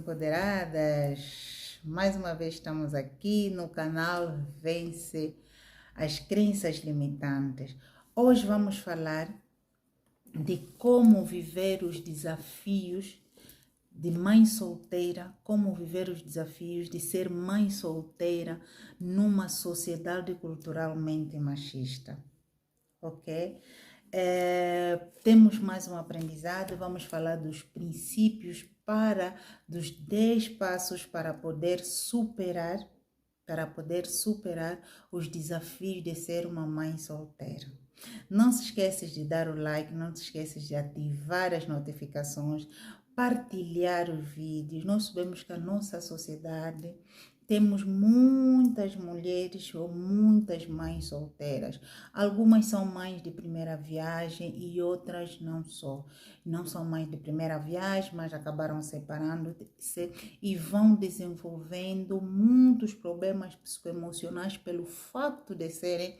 empoderadas! Mais uma vez estamos aqui no canal Vence as Crenças Limitantes. Hoje vamos falar de como viver os desafios de mãe solteira, como viver os desafios de ser mãe solteira numa sociedade culturalmente machista, ok? Temos mais um aprendizado, vamos falar dos princípios dos 10 passos para poder superar os desafios de ser uma mãe solteira. Não se esqueças de dar o like, não te esqueças de ativar as notificações, partilhar os vídeos. Nós sabemos que a nossa sociedade temos muitas mulheres ou muitas mães solteiras. Algumas são mães de primeira viagem e outras não são. Não são mães de primeira viagem, mas acabaram separando-se e vão desenvolvendo muitos problemas psicoemocionais pelo fato de serem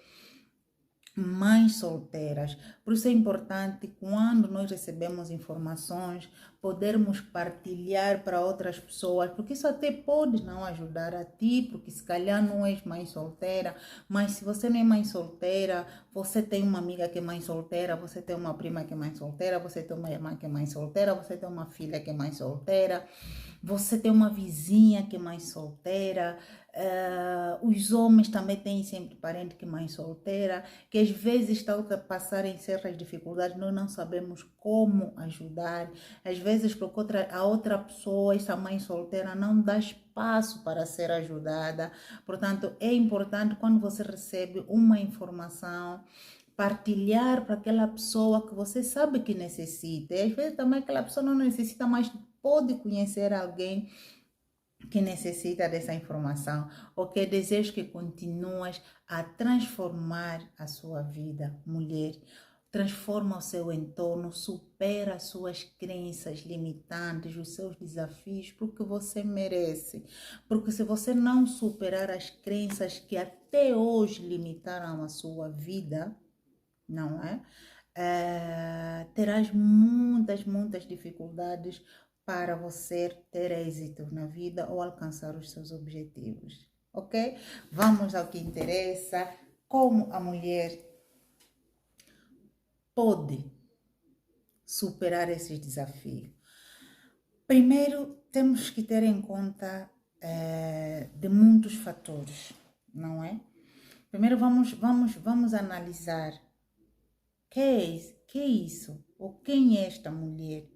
mães solteiras. Por isso é importante, quando nós recebemos informações, podermos partilhar para outras pessoas, porque isso até pode não ajudar a ti, porque se calhar não és mãe solteira, mas se você não é mãe solteira, você tem uma amiga que é mãe solteira, você tem uma prima que é mãe solteira, você tem uma irmã que é mãe solteira, você tem uma filha que é mãe solteira, você tem uma vizinha que é mãe solteira, os homens também têm sempre parente que é mãe solteira, que às vezes estão a passar em certas dificuldades, nós não sabemos como ajudar, às vezes porque a outra pessoa, essa mãe solteira, não dá espaço para ser ajudada. Portanto, é importante quando você recebe uma informação, partilhar para aquela pessoa que você sabe que necessita. E às vezes também aquela pessoa não necessita, mas pode conhecer alguém que necessita dessa informação, ou que deseja que continues a transformar a sua vida, mulher. Transforma o seu entorno, supera as suas crenças limitantes, os seus desafios, porque você merece. Porque se você não superar as crenças que até hoje limitaram a sua vida, não é? Terás muitas dificuldades para você ter êxito na vida ou alcançar os seus objetivos, ok? Vamos ao que interessa, como a mulher pode superar esses desafios. Primeiro, temos que ter em conta de muitos fatores, não é? Primeiro, vamos analisar que é isso, ou quem é esta mulher?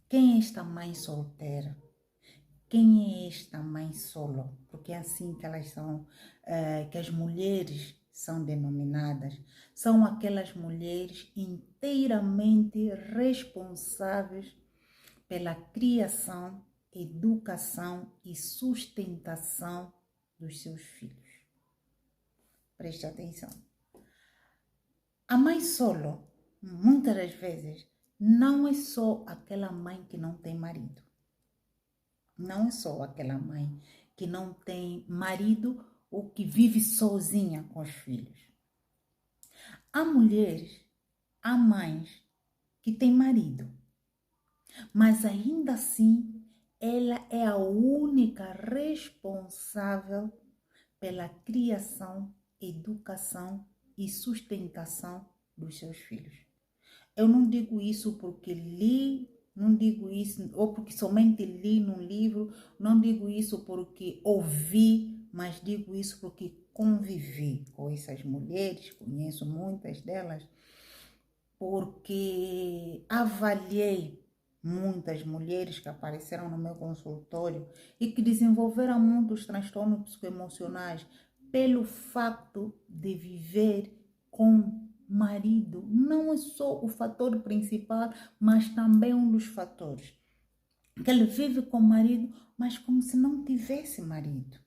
Quem é esta mãe solteira? Quem é esta mãe solo? Porque é assim que elas são, que as mulheres são denominadas. São aquelas mulheres inteiramente responsáveis pela criação, educação e sustentação dos seus filhos. Preste atenção. A mãe solo, muitas das vezes, não é só aquela mãe que não tem marido. Não é só aquela mãe que não tem marido ou que vive sozinha com os filhos. Há mulheres, há mães que têm marido, mas ainda assim ela é a única responsável pela criação, educação e sustentação dos seus filhos. Eu não digo isso porque li, não digo isso, ou porque somente li num livro, não digo isso porque ouvi, mas digo isso porque convivi com essas mulheres, conheço muitas delas, porque avaliei muitas mulheres que apareceram no meu consultório e que desenvolveram muitos transtornos psicoemocionais pelo fato de viver com marido. Não é só o fator principal, mas também um dos fatores. Que ele vive com marido, mas como se não tivesse marido.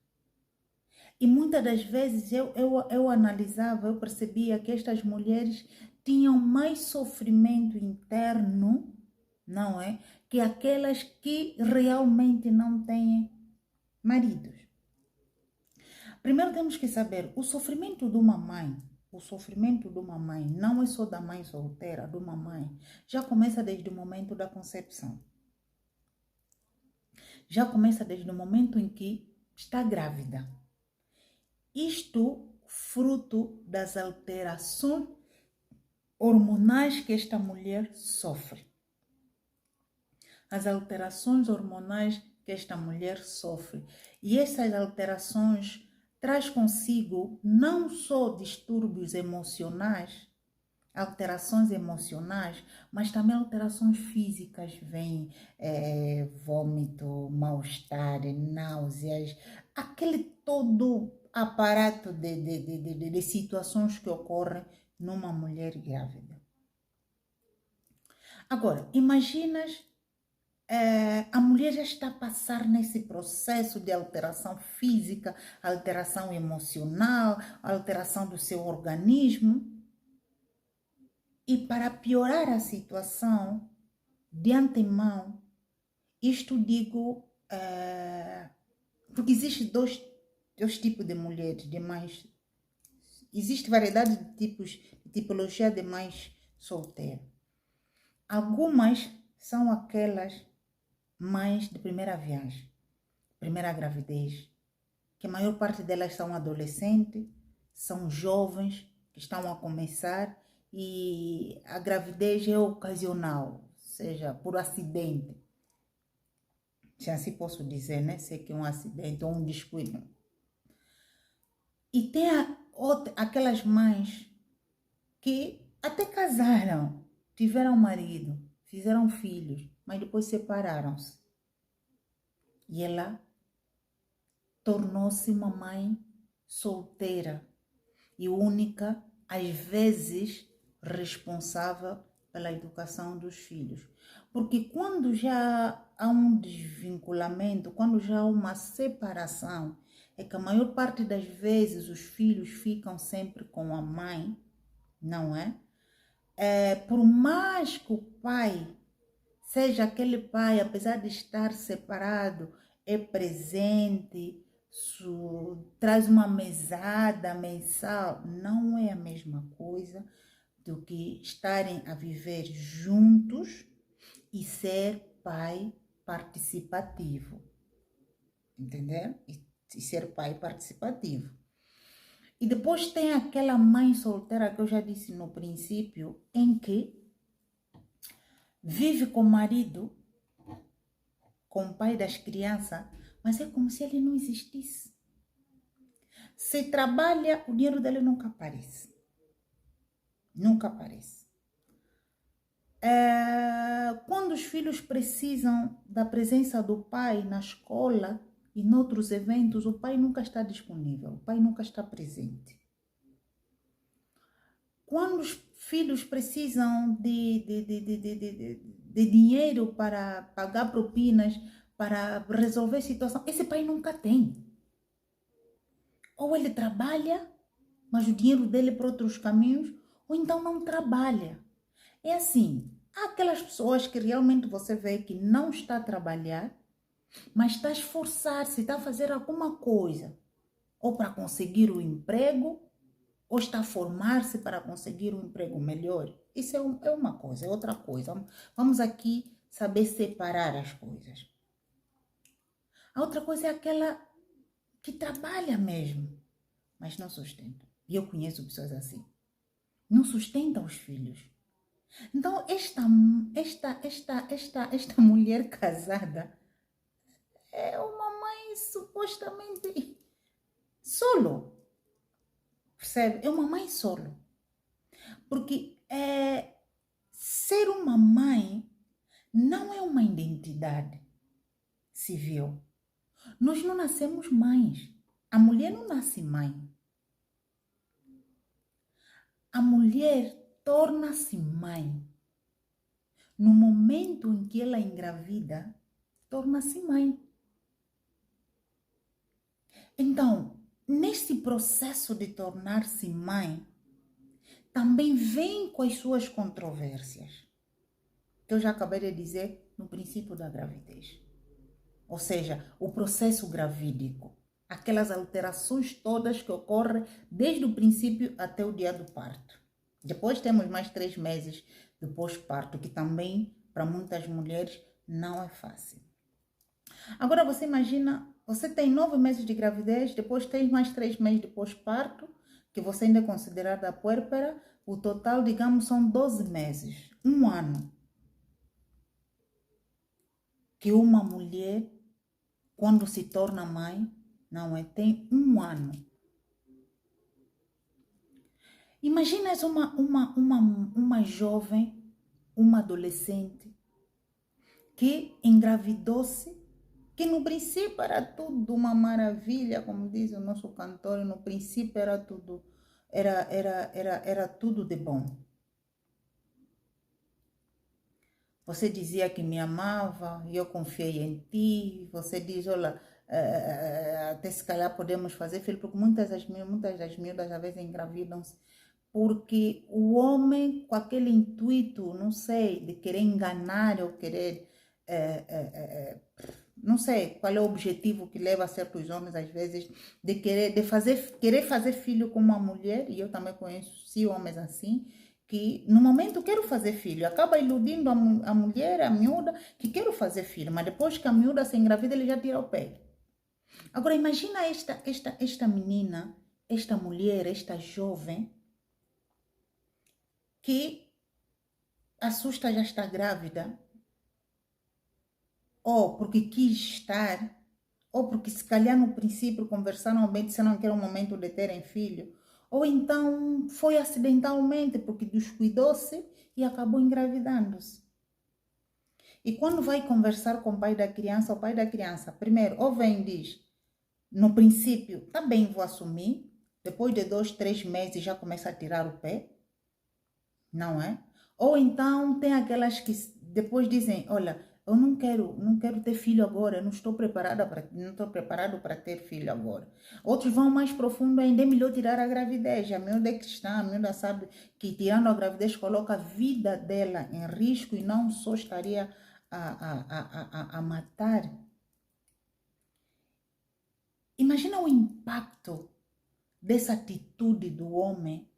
E muitas das vezes eu analisava, eu percebia que estas mulheres tinham mais sofrimento interno, não é? Que aquelas que realmente não têm maridos. Primeiro temos que saber, o sofrimento de uma mãe não é só da mãe solteira, de uma mãe. Já começa desde o momento da concepção. já começa desde o momento em que está grávida. Isto fruto das alterações hormonais que esta mulher sofre. As alterações hormonais que esta mulher sofre. E essas alterações traz consigo não só distúrbios emocionais, alterações emocionais, mas também alterações físicas, vem vômito, mal-estar, náuseas, aquele todo aparato de situações que ocorrem numa mulher grávida. Agora, imaginas, a mulher já está a passar nesse processo de alteração física, alteração emocional, alteração do seu organismo. E para piorar a situação, de antemão, isto digo, porque existe dois tipos de mulheres, existe variedade de tipos, de tipologia de mães solteiras. Algumas são aquelas mães de primeira viagem, primeira gravidez, que a maior parte delas são adolescentes, são jovens que estão a começar e a gravidez é ocasional, seja por acidente. Se assim posso dizer, né? Sei que é um acidente ou um descuido. E tem aquelas mães que até casaram, tiveram marido, fizeram filhos, mas depois separaram-se. E ela tornou-se uma mãe solteira e única, às vezes responsável pela educação dos filhos. Porque quando já há um desvinculamento, quando já há uma separação, é que a maior parte das vezes os filhos ficam sempre com a mãe, não é? Por mais que o pai seja aquele pai, apesar de estar separado, é presente, traz uma mesada mensal, não é a mesma coisa do que estarem a viver juntos e ser pai participativo. Entendeu? E ser pai participativo. E depois tem aquela mãe solteira que eu já disse no princípio, em que vive com o marido, com o pai das crianças, mas é como se ele não existisse. Se trabalha, o dinheiro dele nunca aparece. Nunca aparece. Quando os filhos precisam da presença do pai na escola e em outros eventos, o pai nunca está disponível, o pai nunca está presente. Quando os filhos precisam de dinheiro para pagar propinas, para resolver situação, esse pai nunca tem. Ou ele trabalha, mas o dinheiro dele é para outros caminhos, ou então não trabalha. É assim, há aquelas pessoas que realmente você vê que não está a trabalhar, mas está a esforçar-se, está a fazer alguma coisa, ou para conseguir o emprego, ou está a formar-se para conseguir um emprego melhor. Isso é uma coisa, é outra coisa. Vamos aqui saber separar as coisas. A outra coisa é aquela que trabalha mesmo, mas não sustenta. E eu conheço pessoas assim. Não sustentam os filhos. Então, esta mulher casada é uma mãe supostamente solo. Percebe? É uma mãe solo. Porque ser uma mãe não é uma identidade civil. Nós não nascemos mães. A mulher não nasce mãe. A mulher torna-se mãe. No momento em que ela engravida, torna-se mãe. Então, nesse processo de tornar-se mãe, também vem com as suas controvérsias, que eu já acabei de dizer no princípio da gravidez. Ou seja, o processo gravídico, aquelas alterações todas que ocorrem desde o princípio até o dia do parto. Depois temos mais 3 meses do pós-parto, que também, para muitas mulheres, não é fácil. Agora você imagina, você tem 9 meses de gravidez, depois tem mais 3 meses de pós-parto, que você ainda é considerada puérpera, o total, digamos, são 12 meses, um ano, que uma mulher, quando se torna mãe, não é? Tem um ano. Imagina uma jovem, uma adolescente, que engravidou-se, que no princípio era tudo uma maravilha, como diz o nosso cantor, no princípio era tudo, era tudo de bom. Você dizia que me amava, e eu confiei em ti, você diz, olha, até se calhar podemos fazer filho, porque muitas das miúdas às vezes engravidam-se, porque o homem com aquele intuito, não sei, de querer enganar ou querer não sei qual é o objetivo que leva certos homens às vezes de querer fazer filho com uma mulher, e eu também conheci homens assim, que no momento quero fazer filho, acaba iludindo a mulher, a miúda, que quero fazer filho, mas depois que a miúda se engravida, ele já tira o pé. Agora imagina esta menina, esta mulher, esta jovem, que assusta já está grávida, ou porque quis estar, ou porque se calhar no princípio conversaram bem, disseram que era o momento de terem filho, ou então foi acidentalmente porque descuidou-se e acabou engravidando-se. E quando vai conversar com o pai da criança, primeiro, ou vem e diz, no princípio, tá bem, vou assumir, depois de 2, 3 meses já começa a tirar o pé, não é? Ou então tem aquelas que depois dizem, olha, eu não quero ter filho agora, eu não estou preparado para ter filho agora. Outros vão mais profundo ainda, é melhor tirar a gravidez. A miúda é cristã, a miúda sabe que tirando a gravidez coloca a vida dela em risco e não só estaria a matar. Imagina o impacto dessa atitude do homem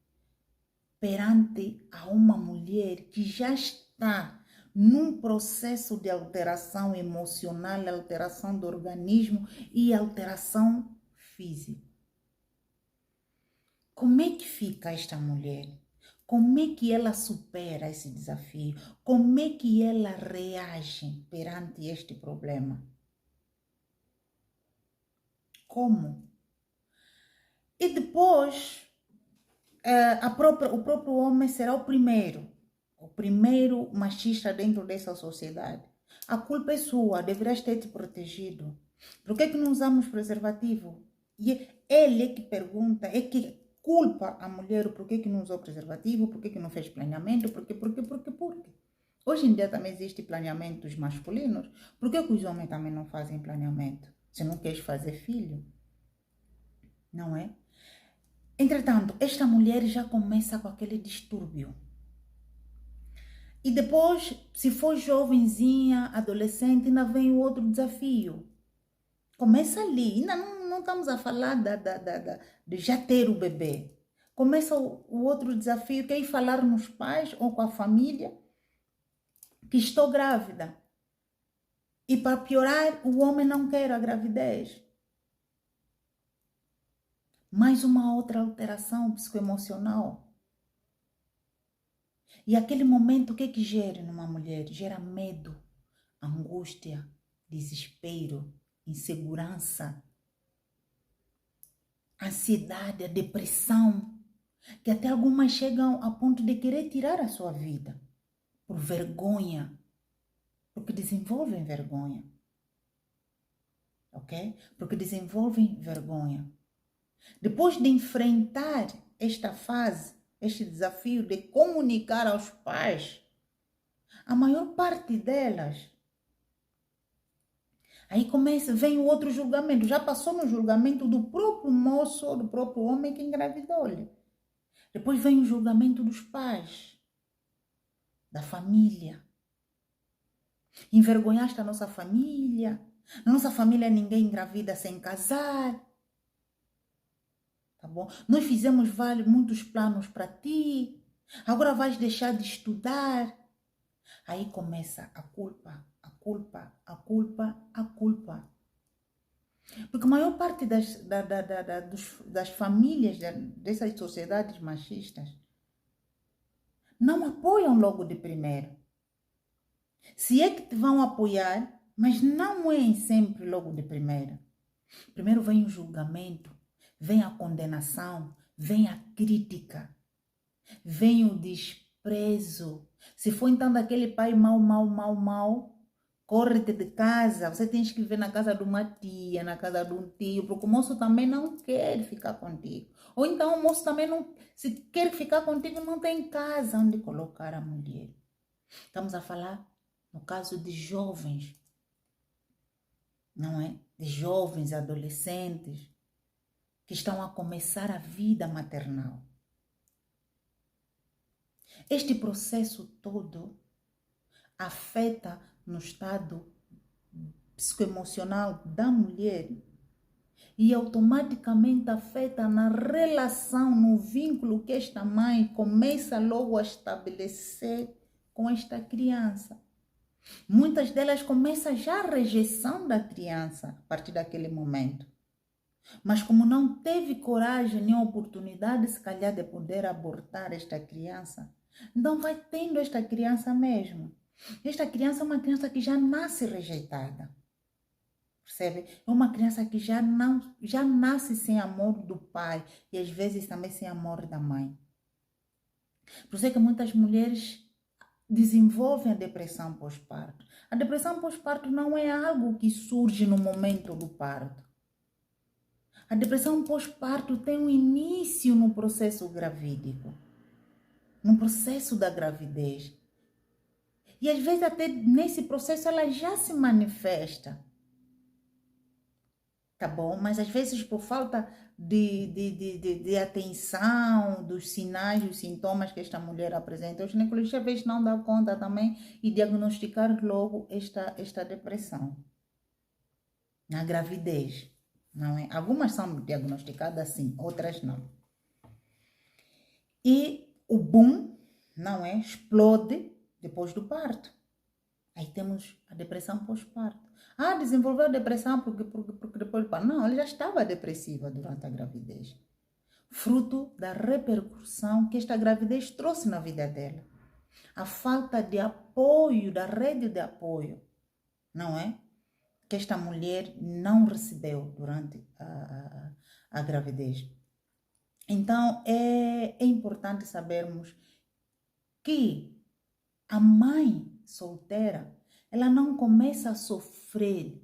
perante a uma mulher que já está num processo de alteração emocional, alteração do organismo e alteração física. Como é que fica esta mulher? Como é que ela supera esse desafio? Como é que ela reage perante este problema? Como? E depois, o próprio homem será o primeiro machista dentro dessa sociedade. A culpa é sua, deverás ter te protegido. Por que não usamos preservativo? E ele é que pergunta, é que culpa a mulher por que não usou preservativo, por que não fez planeamento, por quê? Hoje em dia também existe planeamentos masculinos, por que os homens também não fazem planeamento? Se não queres fazer filho, não é? Entretanto, esta mulher já começa com aquele distúrbio. E depois, se for jovenzinha, adolescente, ainda vem o outro desafio. Começa ali, ainda não estamos a falar de já ter o bebê. Começa o outro desafio, que é ir falar nos pais ou com a família que estou grávida. E para piorar, o homem não quer a gravidez. Mais uma outra alteração psicoemocional. E aquele momento, o que é que gera numa mulher? Gera medo, angústia, desespero, insegurança, ansiedade, a depressão, que até algumas chegam a ponto de querer tirar a sua vida por vergonha, porque desenvolvem vergonha, ok? Porque desenvolvem vergonha. Depois de enfrentar esta fase, este desafio de comunicar aos pais, a maior parte delas, aí vem o outro julgamento, já passou no julgamento do próprio moço ou do próprio homem que engravidou-lhe. Depois vem o julgamento dos pais, da família. Envergonhaste a nossa família. Na nossa família ninguém engravida sem casar. Tá bom? Nós fizemos muitos planos para ti. Agora vais deixar de estudar. Aí começa a culpa, culpa, a culpa, a culpa. Porque a maior parte das famílias dessas sociedades machistas não apoiam logo de primeiro. Se é que te vão apoiar, mas não é sempre logo de primeira. Primeiro vem o julgamento, vem a condenação, vem a crítica, vem o desprezo. Se for então daquele pai mau, corre-te de casa. Você tem que viver na casa de uma tia, na casa de um tio, porque o moço também não quer ficar contigo. Ou então o moço também não, se quer ficar contigo, não tem casa onde colocar a mulher. Estamos a falar no caso de jovens, não é? De jovens, adolescentes, que estão a começar a vida maternal. Este processo todo afeta no estado psicoemocional da mulher e automaticamente afeta na relação, no vínculo que esta mãe começa logo a estabelecer com esta criança. Muitas delas começam já a rejeição da criança a partir daquele momento. Mas como não teve coragem nem oportunidade, se calhar, de poder abortar esta criança, então vai tendo esta criança mesmo. Esta criança é uma criança que já nasce rejeitada. Percebe? É uma criança que já nasce sem amor do pai e às vezes também sem amor da mãe. Por isso é que muitas mulheres desenvolvem a depressão pós-parto. A depressão pós-parto não é algo que surge no momento do parto. A depressão pós-parto tem um início no processo gravídico, no processo da gravidez. E às vezes até nesse processo ela já se manifesta. Tá bom? Mas às vezes por falta de atenção dos sinais, dos sintomas que esta mulher apresenta, o ginecologista às vezes não dá conta também e diagnosticar logo esta depressão na gravidez, não é? Algumas são diagnosticadas sim, outras não. E o boom, não é? Explode depois do parto. Aí temos a depressão pós-parto. Ah, desenvolveu a depressão porque depois do parto. Não, ela já estava depressiva durante a gravidez. Fruto da repercussão que esta gravidez trouxe na vida dela. A falta de apoio, da rede de apoio, não é? Que esta mulher não recebeu durante a gravidez. Então, é importante sabermos que a mãe solteira, ela não começa a sofrer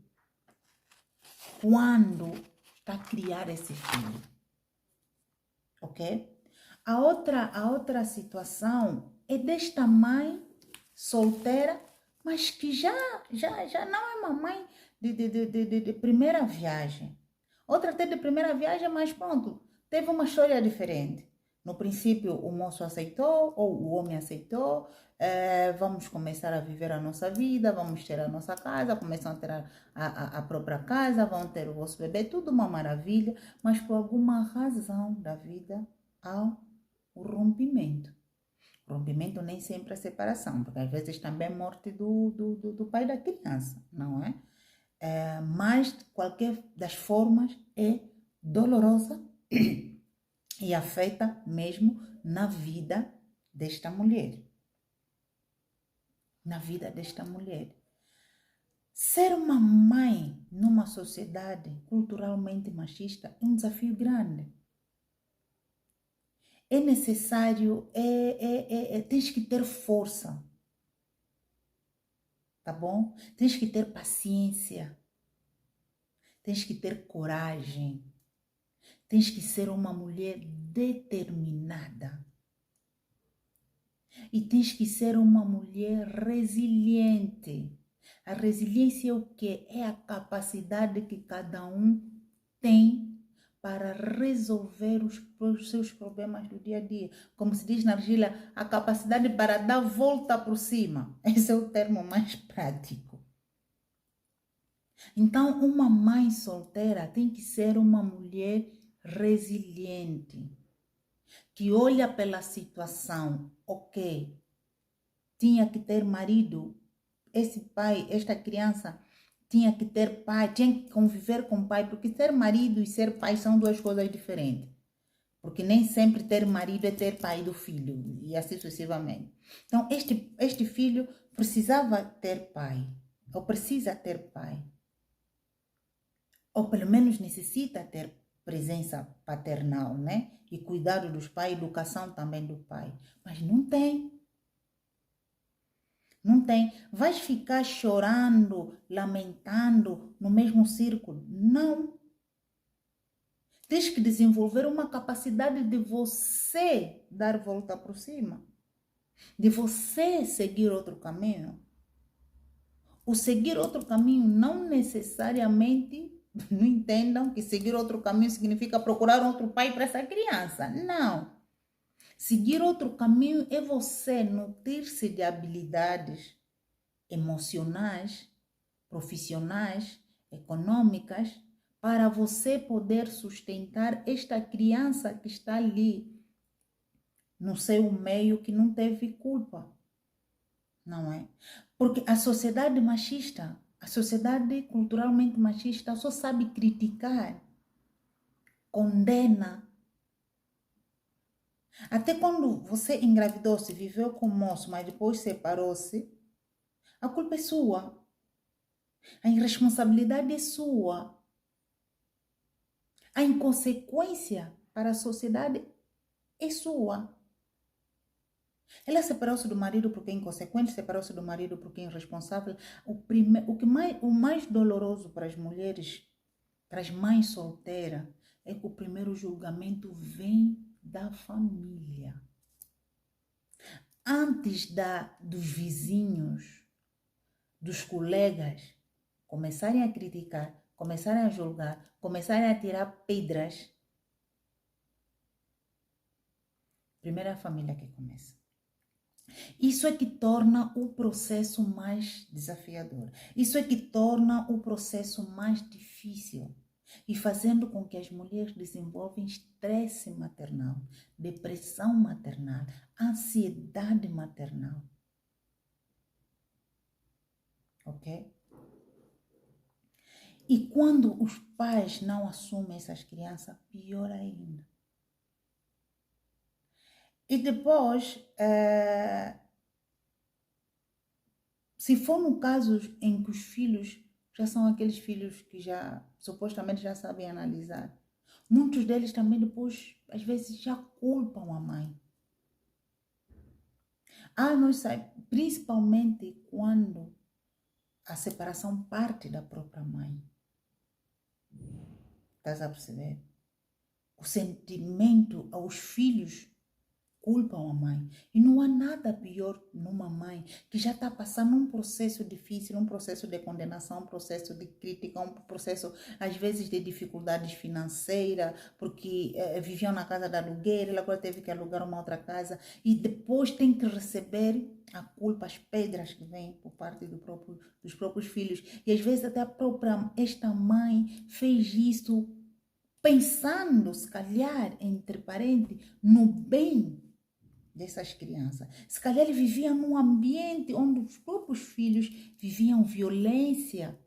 quando está a criar esse filho. Ok? A outra situação é desta mãe solteira, mas que já não é uma mãe de primeira viagem. Outra até de primeira viagem, mas pronto, teve uma história diferente. No princípio, o moço aceitou, ou o homem aceitou, vamos começar a viver a nossa vida, vamos ter a nossa casa, começam a ter a própria casa, vão ter o vosso bebê, tudo uma maravilha, mas por alguma razão da vida há o rompimento. O rompimento nem sempre é separação, porque às vezes também é morte do pai da criança, não é? Mas, de qualquer das formas, é dolorosa e afeta mesmo na vida desta mulher. Na vida desta mulher. Ser uma mãe numa sociedade culturalmente machista é um desafio grande. É necessário, tens que ter força, tá bom? Tens que ter paciência, tens que ter coragem, tens que ser uma mulher determinada e tens que ser uma mulher resiliente. A resiliência é o quê? É a capacidade que cada um tem para resolver os seus problemas do dia a dia. Como se diz na argila, a capacidade para dar volta por cima. Esse é o termo mais prático. Então, uma mãe solteira tem que ser uma mulher resiliente, que olha pela situação, ok, tinha que ter marido esse pai, esta criança tinha que ter pai, tinha que conviver com o pai, porque ser marido e ser pai são duas coisas diferentes. Porque nem sempre ter marido é ter pai do filho, e assim sucessivamente. Então, este filho precisava ter pai, ou precisa ter pai, ou pelo menos necessita ter presença paternal, né? E cuidado dos pais, educação também do pai. Mas não tem. Não tem. Vais ficar chorando, lamentando no mesmo círculo? Não. Tens que desenvolver uma capacidade de você dar volta por cima, de você seguir outro caminho. O seguir outro caminho não necessariamente, não entendam que seguir outro caminho significa procurar outro pai para essa criança. Não. Seguir outro caminho é você nutrir-se de habilidades emocionais, profissionais, econômicas, para você poder sustentar esta criança que está ali no seu meio que não teve culpa, não é? Porque a sociedade machista, a sociedade culturalmente machista só sabe criticar, condena. Até quando você engravidou-se, viveu com o moço, mas depois separou-se, a culpa é sua. A irresponsabilidade é sua. A inconsequência para a sociedade é sua. Ela separou-se do marido porque é inconsequente, separou-se do marido porque é irresponsável. O mais doloroso para as mulheres, para as mães solteiras, é que o primeiro julgamento vem da família. Antes dos vizinhos, dos colegas começarem a criticar, começarem a julgar, começarem a tirar pedras, primeiro é a família que começa. Isso é que torna o processo mais desafiador. Isso é que torna o processo mais difícil. E fazendo com que as mulheres desenvolvam estresse maternal, depressão maternal, ansiedade maternal. Ok? E quando os pais não assumem essas crianças, pior ainda. E depois, se for no caso em que os filhos já são aqueles filhos que já supostamente já sabem analisar, muitos deles também depois, às vezes, já culpam a mãe. Principalmente quando a separação parte da própria mãe. Estás a perceber? O sentimento aos filhos culpam a mãe. E não há nada pior numa mãe que já está passando um processo difícil, um processo de condenação, um processo de crítica, um processo, às vezes, de dificuldades financeiras, porque viviam na casa de aluguel, ela agora teve que alugar uma outra casa, e depois tem que receber a culpa, as pedras que vêm por parte dos próprios filhos. E às vezes até esta mãe fez isso pensando, se calhar, entre parentes, no bem dessas crianças. Se calhar ele vivia num ambiente onde os próprios filhos viviam violência.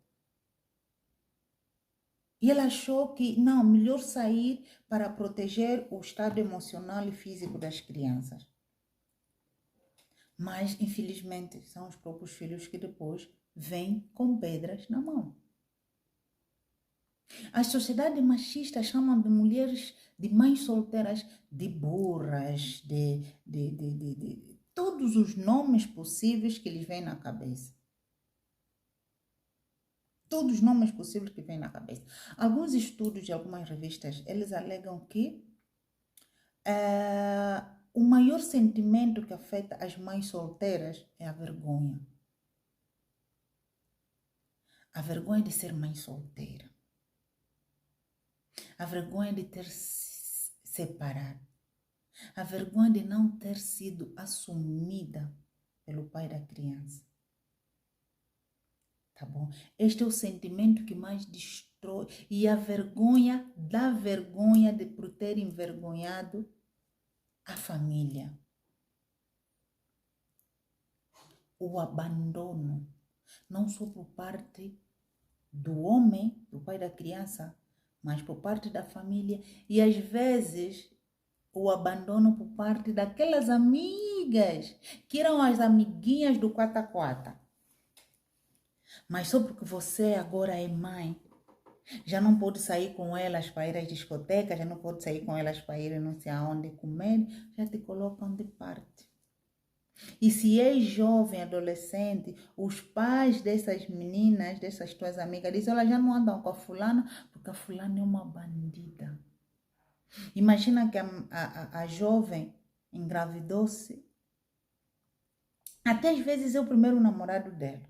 E ela achou que, não, melhor sair para proteger o estado emocional e físico das crianças. Mas, infelizmente, são os próprios filhos que depois vêm com pedras na mão. A sociedade machista chama de mulheres, de mães solteiras, de burras, de todos os nomes possíveis que lhes vêm na cabeça. Todos os nomes possíveis que vêm na cabeça. Alguns estudos de algumas revistas, eles alegam que o maior sentimento que afeta as mães solteiras é a vergonha. A vergonha de ser mãe solteira. A vergonha de ter se separado. A vergonha de não ter sido assumida pelo pai da criança. Tá bom? Este é o sentimento que mais destrói. E a vergonha, da vergonha de por ter envergonhado a família. O abandono. não só por parte do homem, do pai da criança, mas por parte da família e às vezes o abandono por parte daquelas amigas que eram as amiguinhas do quata-quata. Mas só porque você agora é mãe, já não pode sair com elas para ir às discotecas, já não pode sair com elas para ir não sei aonde comer, já te colocam de parte. E se é jovem, adolescente, os pais dessas meninas, dessas tuas amigas, dizem, elas já não andam com a fulana, porque a fulana é uma bandida. Imagina que a jovem engravidou-se, até às vezes é o primeiro namorado dela.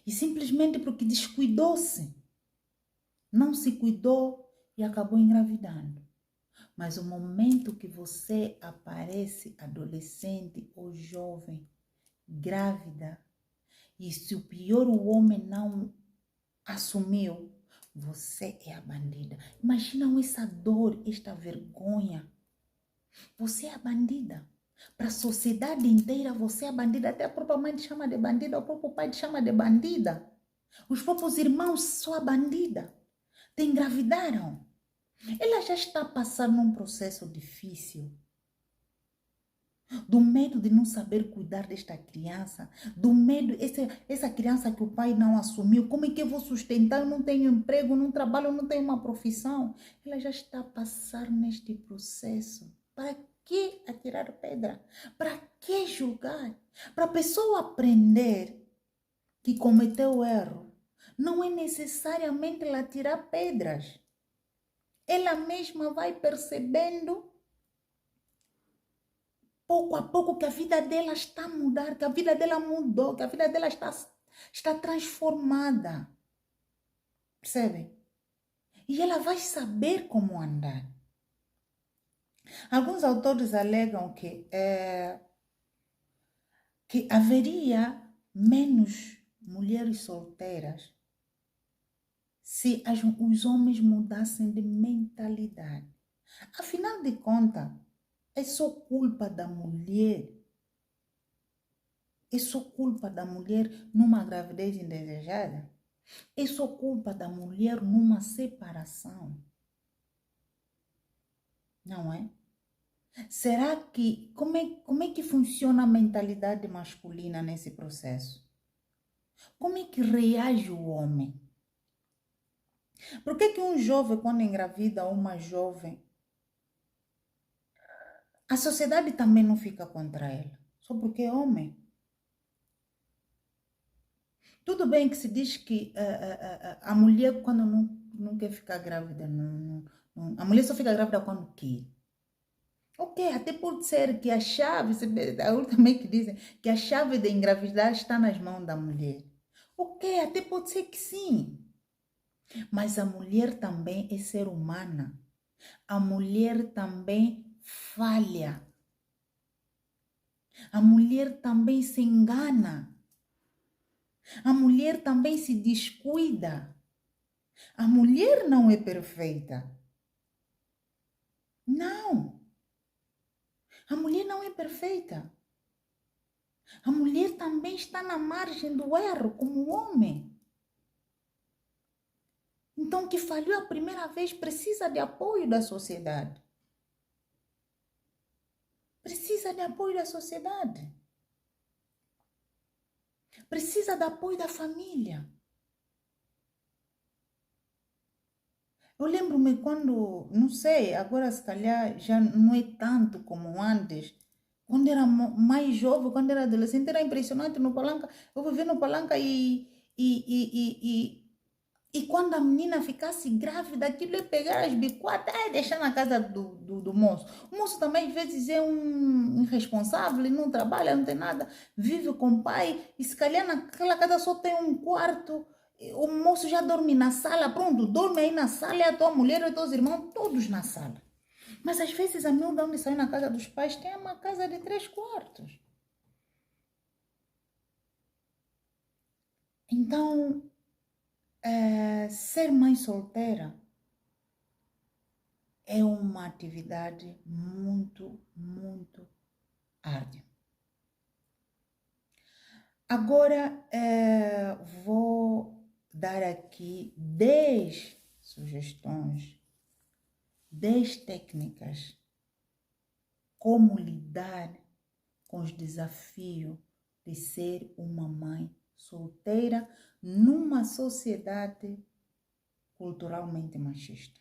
E simplesmente porque descuidou-se, não se cuidou e acabou engravidando. Mas o momento que você aparece adolescente ou jovem, grávida, e se o pior o homem não assumiu, você é a bandida. Imaginam essa dor, esta vergonha. Você é a bandida. Para a sociedade inteira, você é a bandida. Até a própria mãe te chama de bandida, o próprio pai te chama de bandida. Os próprios irmãos são a bandida. Te engravidaram. Ela já está passando um processo difícil. Do medo de não saber cuidar desta criança, do medo, essa criança que o pai não assumiu, como é que eu vou sustentar? Eu não tenho emprego, não trabalho, não tenho uma profissão. Ela já está a passar neste processo. Para que atirar pedra? Para que julgar? Para a pessoa aprender que cometeu erro, não é necessariamente ela tirar pedras. Ela mesma vai percebendo pouco a pouco que a vida dela está a mudar, que a vida dela mudou, que a vida dela está transformada. Percebe? E ela vai saber como andar. Alguns autores alegam que haveria menos mulheres solteiras se os homens mudassem de mentalidade. Afinal de contas, é só culpa da mulher. É só culpa da mulher numa gravidez indesejada? É só culpa da mulher numa separação? Não é? Será que... Como é que funciona a mentalidade masculina nesse processo? Como é que reage o homem? Por que um jovem, quando engravida uma jovem, a sociedade também não fica contra ela? Só porque é homem. Tudo bem que se diz que a mulher, quando não quer ficar grávida, a mulher só fica grávida quando quer. Ok, até pode ser que a chave, também que dizem que a chave de engravidar está nas mãos da mulher. Ok, até pode ser que sim. Mas a mulher também é ser humana. A mulher também falha. A mulher também se engana. A mulher também se descuida. A mulher não é perfeita. Não. A mulher não é perfeita. A mulher também está na margem do erro, como o homem. Então, que falhou a primeira vez precisa de apoio da sociedade. Precisa de apoio da sociedade. Precisa de apoio da família. Eu lembro-me quando, não sei, agora se calhar já não é tanto como antes. Quando era mais jovem, quando era adolescente, era impressionante no Palanca. Eu vivia no Palanca e quando a menina ficasse grávida, aquilo é pegar as biquadas e deixar na casa do moço. O moço também, às vezes, é um irresponsável, não trabalha, não tem nada, vive com o pai, e se calhar naquela casa só tem um quarto, o moço já dorme na sala, pronto, dorme aí na sala, e a tua mulher e os teus irmãos, todos na sala. Mas às vezes a miúda onde sai na casa dos pais tem uma casa de 3 quartos. Então, ser mãe solteira é uma atividade muito, muito árdua. Agora, vou dar aqui 10 sugestões, 10 técnicas como lidar com os desafios de ser uma mãe solteira numa sociedade culturalmente machista.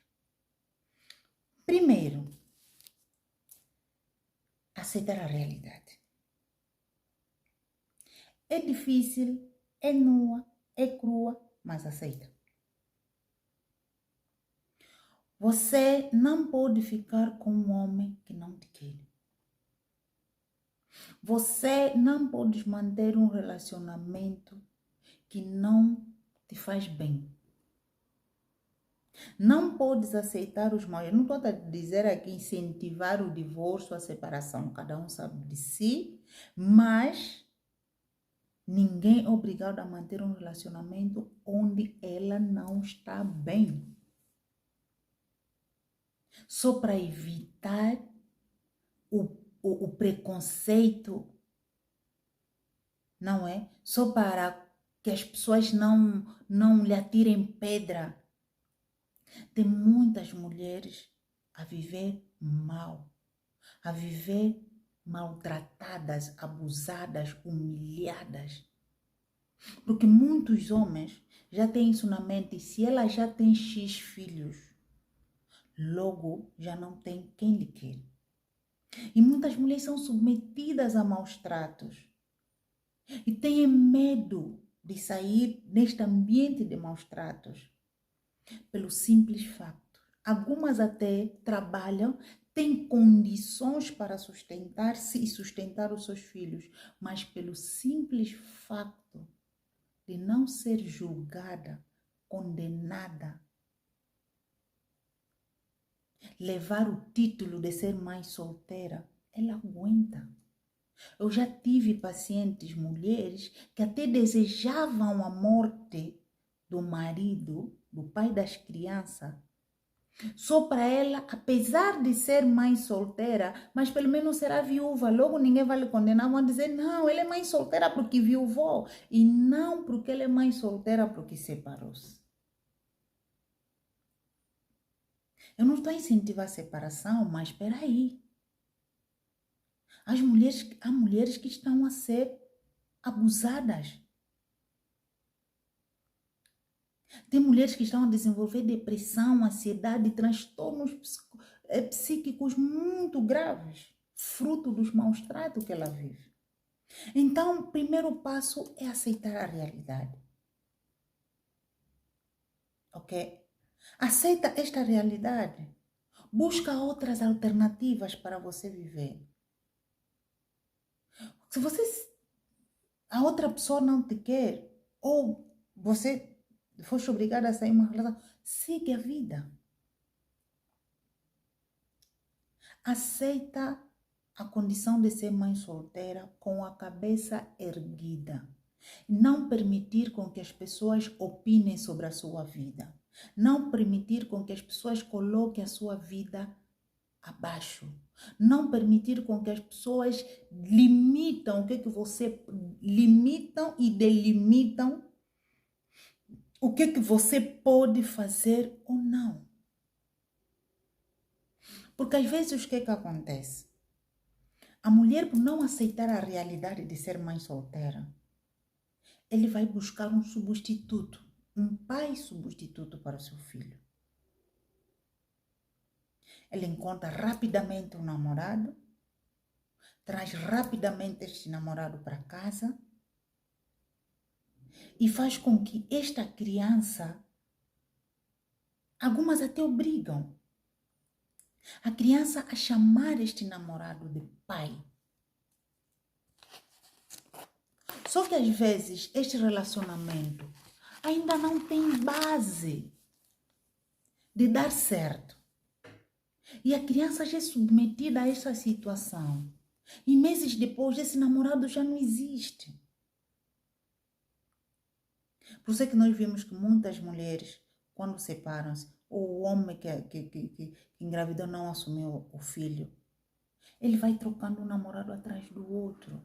Primeiro, aceitar a realidade. É difícil, é nua, é crua, mas aceita. Você não pode ficar com um homem que não te quer. Você não pode manter um relacionamento que não te faz bem. Não podes aceitar os maus. Eu não estou a dizer aqui incentivar o divórcio, a separação. Cada um sabe de si, mas ninguém é obrigado a manter um relacionamento onde ela não está bem. Só para evitar o preconceito, não é? Só para que as pessoas não lhe atirem pedra. Tem muitas mulheres a viver mal, a viver maltratadas, abusadas, humilhadas. Porque muitos homens já têm isso na mente, se ela já tem X filhos, logo já não tem quem lhe quer. E muitas mulheres são submetidas a maus tratos e têm medo de sair neste ambiente de maus tratos pelo simples facto. Algumas até trabalham, têm condições para sustentar-se e sustentar os seus filhos, mas pelo simples facto de não ser julgada, condenada, levar o título de ser mãe solteira, ela aguenta. Eu já tive pacientes mulheres que até desejavam a morte do marido, do pai das crianças, só para ela, apesar de ser mãe solteira, mas pelo menos será viúva, logo ninguém vai lhe condenar, vão dizer, não, ela é mãe solteira porque viuvou, e não porque ela é mãe solteira porque separou-se. Eu não estou a incentivar a separação, mas espera aí. Há mulheres que estão a ser abusadas. Tem mulheres que estão a desenvolver depressão, ansiedade, transtornos psíquicos muito graves, fruto dos maus tratos que ela vive. Então, o primeiro passo é aceitar a realidade. Ok? Aceita esta realidade. Busca outras alternativas para você viver. Se a outra pessoa não te quer, ou você foste obrigada a sair de uma relação, siga a vida. Aceita a condição de ser mãe solteira com a cabeça erguida. Não permitir com que as pessoas opinem sobre a sua vida. Não permitir com que as pessoas coloquem a sua vida abaixo. Não permitir com que as pessoas limitam o que você limitam e delimitam o que você pode fazer ou não. Porque às vezes o que acontece? A mulher, por não aceitar a realidade de ser mãe solteira, ele vai buscar um substituto, um pai substituto para o seu filho. Ele encontra rapidamente um namorado, traz rapidamente este namorado para casa e faz com que esta criança, algumas até obrigam a criança a chamar este namorado de pai. Só que às vezes este relacionamento ainda não tem base de dar certo. E a criança já é submetida a essa situação. E meses depois, esse namorado já não existe. Por isso é que nós vimos que muitas mulheres, quando separam-se, ou o homem que engravidou não assumiu o filho, ele vai trocando um namorado atrás do outro.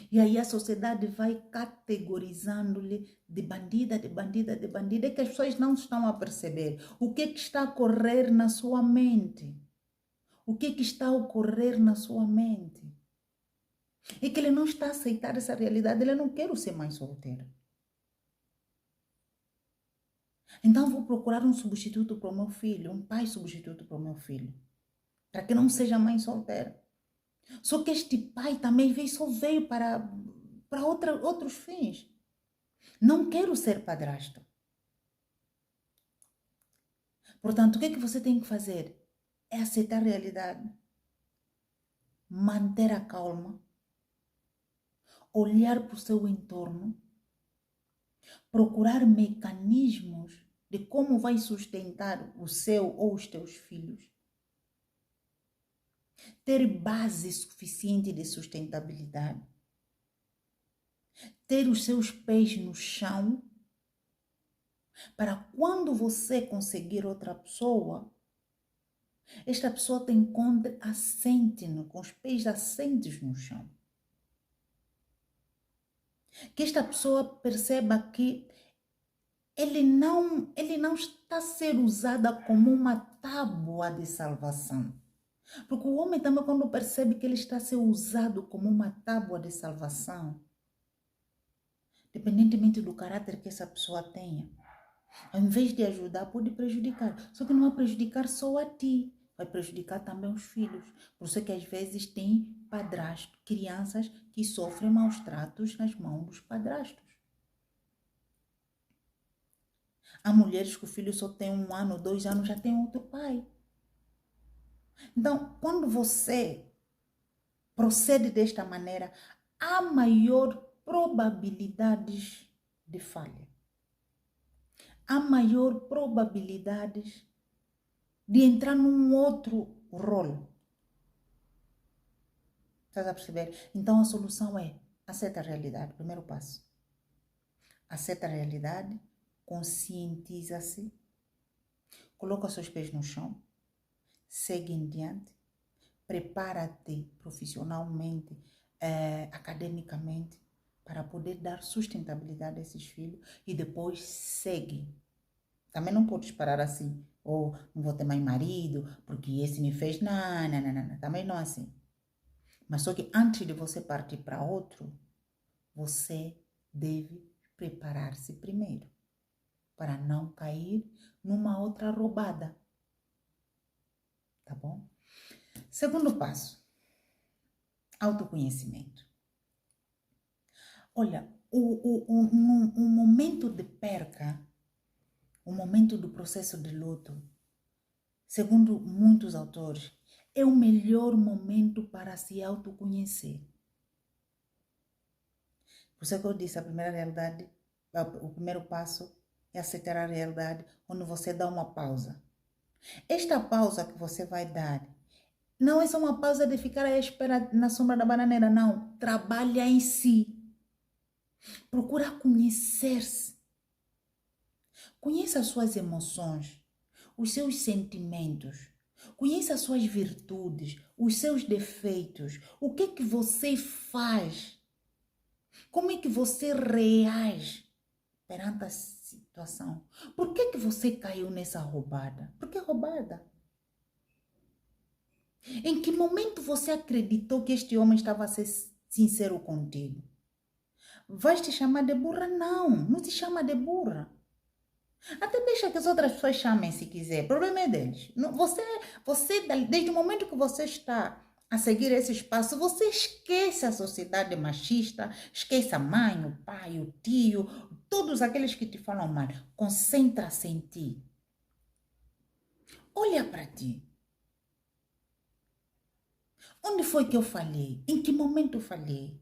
E aí a sociedade vai categorizando-lhe de bandida, de bandida, de bandida, é que as pessoas não estão a perceber o que está a ocorrer na sua mente. O que está a ocorrer na sua mente? É que ele não está a aceitar essa realidade, ele não quer ser mãe solteira. Então vou procurar um substituto para o meu filho, um pai substituto para o meu filho, para que não seja mãe solteira. Só que este pai também só veio para outros fins. Não quero ser padrasto. Portanto, o que é que você tem que fazer? É aceitar a realidade, manter a calma, olhar para o seu entorno, procurar mecanismos de como vai sustentar o seu ou os teus filhos, ter base suficiente de sustentabilidade, ter os seus pés no chão, para quando você conseguir outra pessoa, esta pessoa te encontre assente, com os pés assentes no chão. Que esta pessoa perceba que ele não está a ser usada como uma tábua de salvação. Porque o homem também, quando percebe que ele está a ser usado como uma tábua de salvação, independentemente do caráter que essa pessoa tenha, ao invés de ajudar, pode prejudicar. Só que não vai prejudicar só a ti, vai prejudicar também os filhos. Por isso é que às vezes tem padrasto, crianças que sofrem maus tratos nas mãos dos padrastos. Há mulheres que o filho só tem 1 ano, 2 anos, já tem outro pai. Então, quando você procede desta maneira, há maior probabilidades de falha. Há maior probabilidades de entrar num outro rolo. Estás a perceber? Então a solução é: aceita a realidade, primeiro passo. Aceita a realidade, conscientiza-se, coloca os seus pés no chão, segue em diante, prepara-te profissionalmente, academicamente, para poder dar sustentabilidade a esses filhos e depois segue. Também não podes parar assim, ou não vou ter mais marido, porque esse me fez, não. Também não é assim. Mas só que antes de você partir para outro, você deve preparar-se primeiro, para não cair numa outra roubada. Tá bom? Segundo passo, autoconhecimento. Olha, o momento de perca, o momento do processo de luto, segundo muitos autores, é o melhor momento para se autoconhecer. Por isso é que eu disse, a primeira realidade, o primeiro passo é aceitar a realidade, onde você dá uma pausa. Esta pausa que você vai dar, não é só uma pausa de ficar à espera na sombra da bananeira, não. Trabalha em si. Procura conhecer-se. Conheça as suas emoções, os seus sentimentos. Conheça as suas virtudes, os seus defeitos. O que é que você faz? Como é que você reage perante a situação? Por que é que você caiu nessa roubada? Por que roubada? Em que momento você acreditou que este homem estava a ser sincero contigo? Vais te chamar de burra? Não, não te chama de burra. Até deixa que as outras pessoas chamem se quiser. O problema é deles. Você, desde o momento que você está a seguir esse espaço, você esquece a sociedade machista, esquece a mãe, o pai, o tio, todos aqueles que te falam mal. Concentra-se em ti. Olha para ti. Onde foi que eu falhei? Em que momento eu falhei?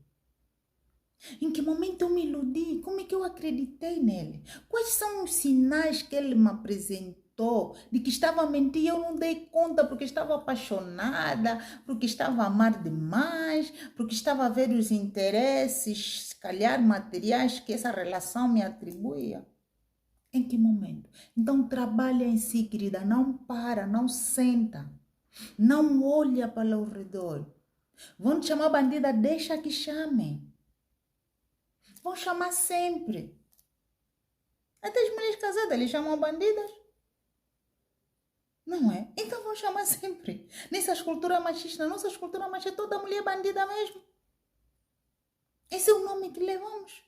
Em que momento eu me iludi? Como é que eu acreditei nele? Quais são os sinais que ele me apresentou de que estava a mentir? Eu não dei conta porque estava apaixonada, porque estava a amar demais, porque estava a ver os interesses, se calhar materiais que essa relação me atribuía. Em que momento? Então trabalha em si, querida. Não para, não senta. Não olha para o redor. Vão te chamar bandida, deixa que chamem. Vão chamar sempre. Até as mulheres casadas, eles chamam bandidas. Não é? Então vão chamar sempre. Nessas culturas machistas, na nossa cultura machista, toda mulher é bandida mesmo. Esse é o nome que levamos.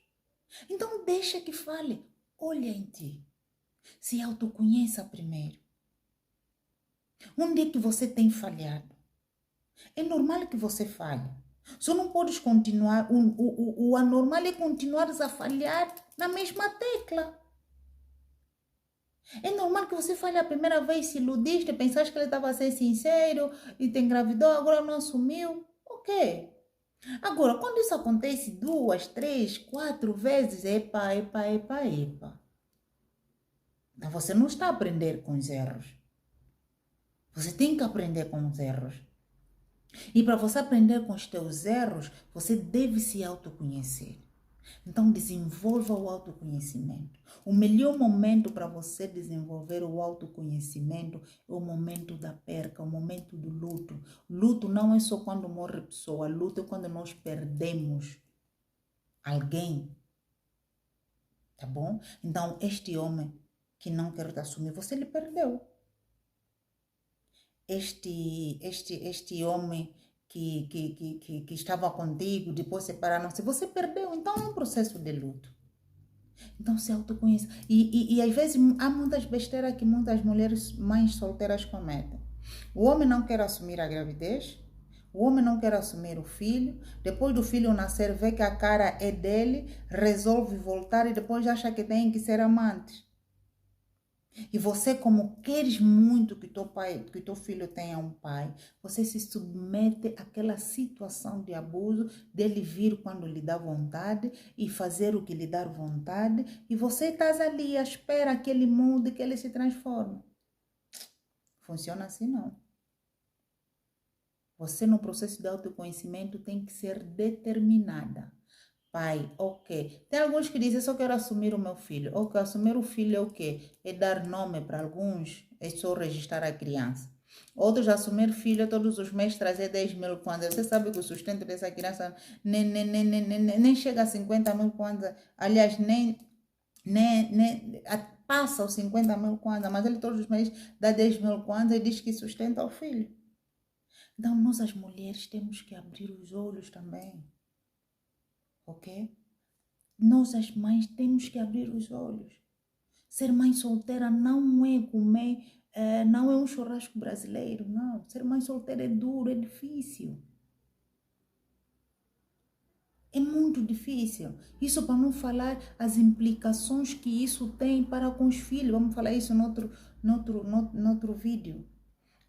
Então deixa que fale. Olha em ti. Se autoconheça primeiro. Onde é que você tem falhado? É normal que você falhe. Só não podes continuar. O anormal é continuares a falhar na mesma tecla. É normal que você falhe a primeira vez, se iludiste, pensaste que ele estava a ser sincero e te engravidou, agora não assumiu. Ok. Agora, quando isso acontece 2, 3, 4 vezes, epa. Então você não está a aprender com os erros. Você tem que aprender com os erros. E para você aprender com os teus erros, você deve se autoconhecer. Então desenvolva o autoconhecimento. O melhor momento para você desenvolver o autoconhecimento é o momento da perca, o momento do luto. Luto não é só quando morre a pessoa, luto é quando nós perdemos alguém. Tá bom? Então este homem que não quer te assumir, você lhe perdeu. Este homem que estava contigo, depois separaram-se, você perdeu. Então é um processo de luto. Então se autoconheça. E às vezes há muitas besteiras que muitas mulheres, mães solteiras cometem. O homem não quer assumir a gravidez, o homem não quer assumir o filho, depois do filho nascer, vê que a cara é dele, resolve voltar e depois acha que tem que ser amantes. E você, como queres muito que teu filho tenha um pai, você se submete àquela situação de abuso, dele vir quando lhe dá vontade e fazer o que lhe dá vontade, e você estás ali à espera que ele mude, que ele se transforme. Funciona assim não. Você no processo de autoconhecimento tem que ser determinada. Pai, ok. Tem alguns que dizem, só quero assumir o meu filho. Ok, assumir o filho é o quê? É dar nome para alguns, é só registrar a criança. Outros, assumir filho todos os meses, trazer 10 mil kwanza. Você sabe que o sustento dessa criança nem chega a 50 mil kwanza. Aliás, passa os 50 mil kwanza, mas ele todos os meses dá 10 mil kwanza e diz que sustenta o filho. Então, nós as mulheres temos que abrir os olhos também. Ok? Nós as mães temos que abrir os olhos. Ser mãe solteira não é comer, não é um churrasco brasileiro, não. Ser mãe solteira é duro, é difícil. É muito difícil. Isso para não falar as implicações que isso tem para com os filhos. Vamos falar isso no outro vídeo.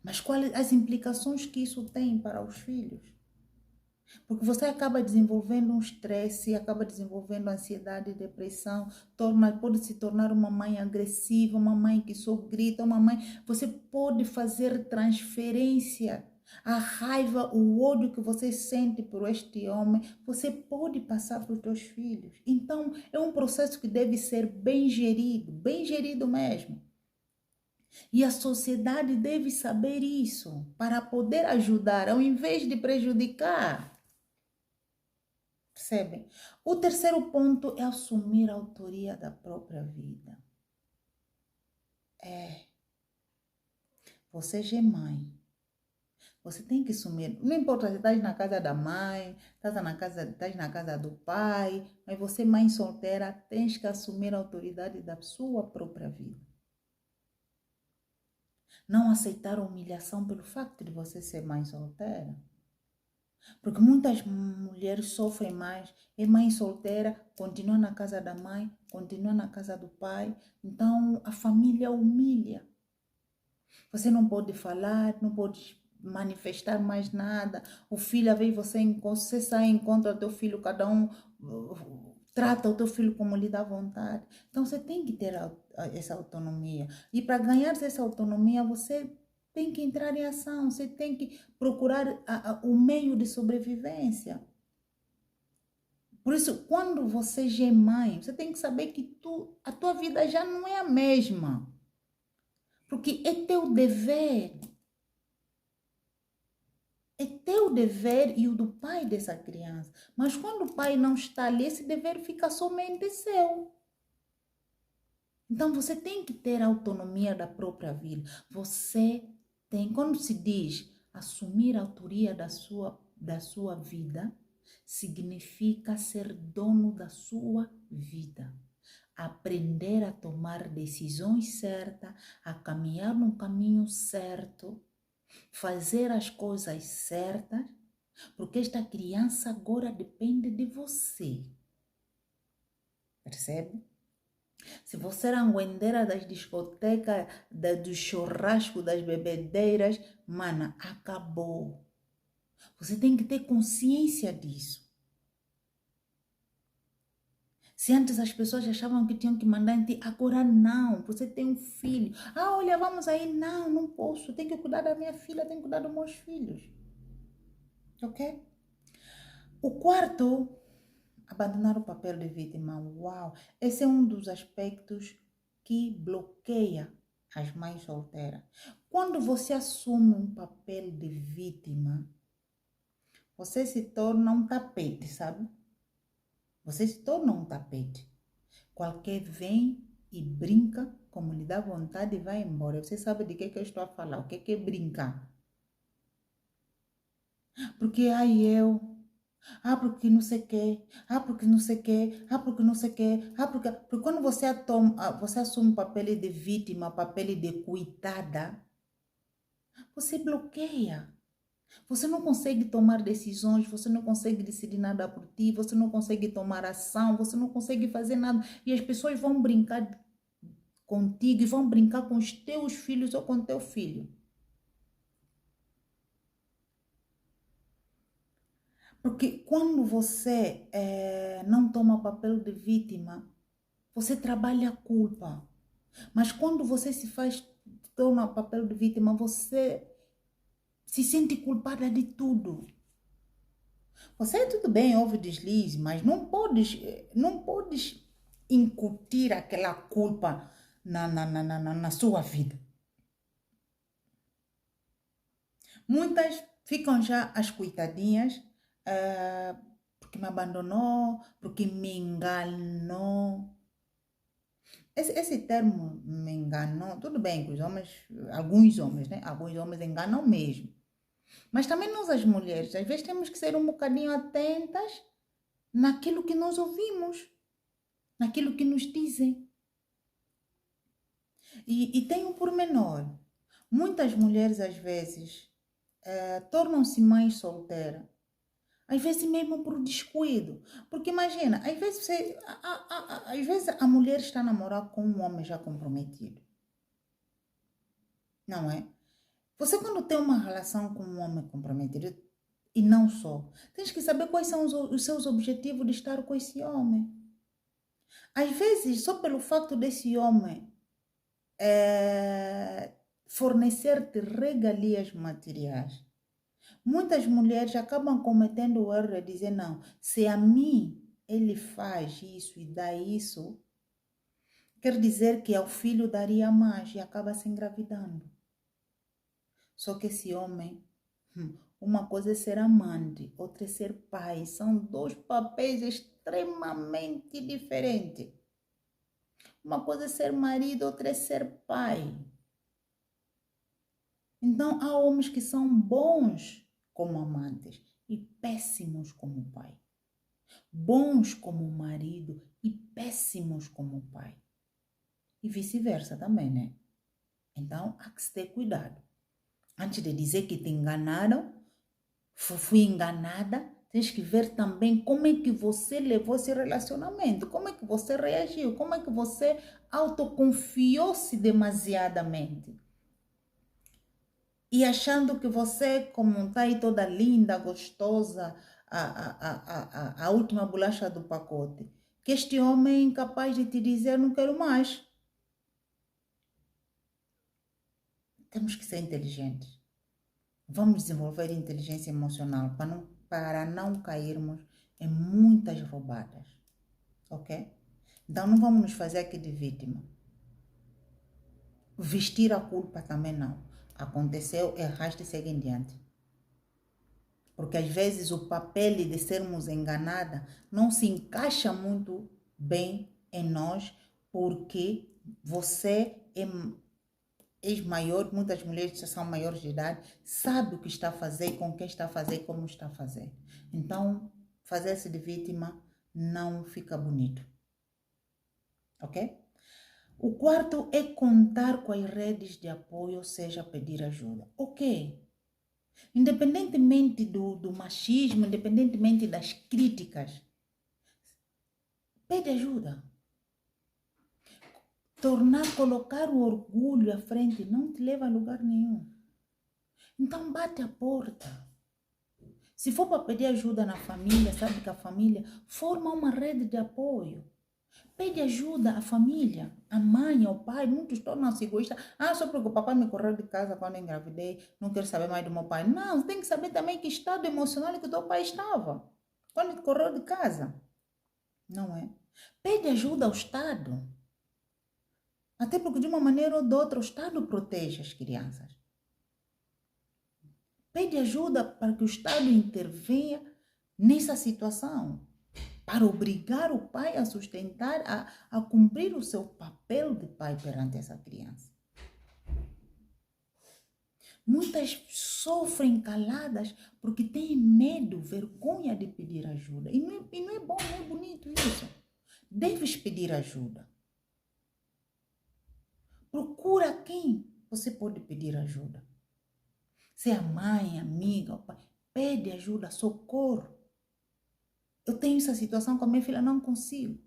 Mas quais as implicações que isso tem para os filhos? Porque você acaba desenvolvendo um estresse, acaba desenvolvendo ansiedade e depressão, pode se tornar uma mãe agressiva, uma mãe que só grita, uma mãe... Você pode fazer transferência. A raiva, o ódio que você sente por este homem, você pode passar para os seus filhos. Então, é um processo que deve ser bem gerido mesmo. E a sociedade deve saber isso para poder ajudar, ao invés de prejudicar. Percebem? O terceiro ponto é assumir a autoria da própria vida. Você já é mãe. Você tem que assumir. Não importa se estás na casa da mãe, estás na casa do pai, mas você, mãe solteira, tens que assumir a autoridade da sua própria vida. Não aceitar a humilhação pelo facto de você ser mãe solteira. Porque muitas mulheres sofrem mais, é mãe solteira, continua na casa da mãe, continua na casa do pai, então a família humilha. Você não pode falar, não pode manifestar mais nada, o filho vem, você sai, encontra o teu filho, cada um trata o teu filho como lhe dá vontade. Então você tem que ter essa autonomia, e para ganhar essa autonomia você tem que entrar em ação, você tem que procurar o meio de sobrevivência. Por isso, quando você já é mãe, você tem que saber que a tua vida já não é a mesma. Porque é teu dever. É teu dever e o do pai dessa criança. Mas quando o pai não está ali, esse dever fica somente seu. Então você tem que ter autonomia da própria vida. Você tem, quando se diz assumir a autoria da sua vida, significa ser dono da sua vida. Aprender a tomar decisões certas, a caminhar no caminho certo, fazer as coisas certas, porque esta criança agora depende de você. Percebe? Se você era aguendeira das discotecas, do churrasco, das bebedeiras, mana, acabou. Você tem que ter consciência disso. Se antes as pessoas achavam que tinham que mandar em ti, agora não. Você tem um filho. Ah, olha, vamos aí. Não, não posso. Tenho que cuidar da minha filha, tenho que cuidar dos meus filhos. Ok? O quarto, abandonar o papel de vítima. Uau! Esse é um dos aspectos que bloqueia as mães solteiras. Quando você assume um papel de vítima, você se torna um tapete, sabe? Você se torna um tapete. Qualquer vem e brinca, como lhe dá vontade e vai embora. Você sabe de que eu estou a falar? O que é brincar? Porque ai porque não sei o quê, porque não sei o quê, porque não sei o quê, porque quando você assume o papel de vítima, o papel de coitada, você bloqueia. Você não consegue tomar decisões, você não consegue decidir nada por ti, você não consegue tomar ação, você não consegue fazer nada. E as pessoas vão brincar contigo e vão brincar com os teus filhos ou com teu filho. Porque quando você não toma papel de vítima, você trabalha a culpa. Mas quando você se faz, torna papel de vítima, você se sente culpada de tudo. Você, tudo bem, houve deslize, mas não podes incutir aquela culpa na sua vida. Muitas ficam já as coitadinhas, porque me abandonou, porque me enganou. Esse termo me enganou, tudo bem que os homens, alguns homens, né? Alguns homens enganam mesmo. Mas também nós, as mulheres, às vezes temos que ser um bocadinho atentas naquilo que nós ouvimos, naquilo que nos dizem. E tem um pormenor. Muitas mulheres, às vezes, tornam-se mães solteiras. Às vezes mesmo por descuido. Porque imagina, às vezes a mulher está a namorar com um homem já comprometido. Não é? Você quando tem uma relação com um homem comprometido, e não só, tens que saber quais são os seus objetivos de estar com esse homem. Às vezes, só pelo fato desse homem fornecer-te regalias materiais, muitas mulheres acabam cometendo o erro de dizer, não, se a mim ele faz isso e dá isso, quer dizer que ao filho daria mais e acaba se engravidando. Só que esse homem, uma coisa é ser amante, outra é ser pai. São dois papéis extremamente diferentes. Uma coisa é ser marido, outra é ser pai. Então, há homens que são bons como amantes e péssimos como pai. Bons como marido e péssimos como pai. E vice-versa também, né? Então, há que se ter cuidado. Antes de dizer que te enganaram, fui enganada, tens que ver também como é que você levou esse relacionamento, como é que você reagiu, como é que você autoconfiou-se demasiadamente. E achando que você, como está aí toda linda, gostosa, a última bolacha do pacote, que este homem é incapaz de te dizer não quero mais. Temos que ser inteligentes. Vamos desenvolver inteligência emocional para não cairmos em muitas roubadas. Ok? Então não vamos nos fazer aqui de vítima. Vestir a culpa também não. Aconteceu, erraste e segue em diante. Porque às vezes o papel de sermos enganada não se encaixa muito bem em nós, porque você é maior, muitas mulheres já são maiores de idade, sabe o que está a fazer, com quem está a fazer, como está a fazer. Então, fazer-se de vítima não fica bonito. Ok? O quarto é contar com as redes de apoio, ou seja, pedir ajuda. Ok. Independentemente do machismo, independentemente das críticas, pede ajuda. Colocar o orgulho à frente não te leva a lugar nenhum. Então bate a porta. Se for para pedir ajuda na família, sabe que a família forma uma rede de apoio. Pede ajuda à família, à mãe, ao pai. Muitos tornam-se egoístas. Ah, só porque o papai me correu de casa quando eu engravidei, não quero saber mais do meu pai. Não, você tem que saber também que estado emocional que o teu pai estava quando ele correu de casa. Não é? Pede ajuda ao Estado. Até porque de uma maneira ou de outra o Estado protege as crianças. Pede ajuda para que o Estado intervenha nessa situação, para obrigar o pai a sustentar, a cumprir o seu papel de pai perante essa criança. Muitas sofrem caladas porque têm medo, vergonha de pedir ajuda. E não é bom, não é bonito isso. Deves pedir ajuda. Procura quem você pode pedir ajuda. Se é a mãe, amiga, o pai, pede ajuda, socorro. Eu tenho essa situação com a minha filha, não consigo.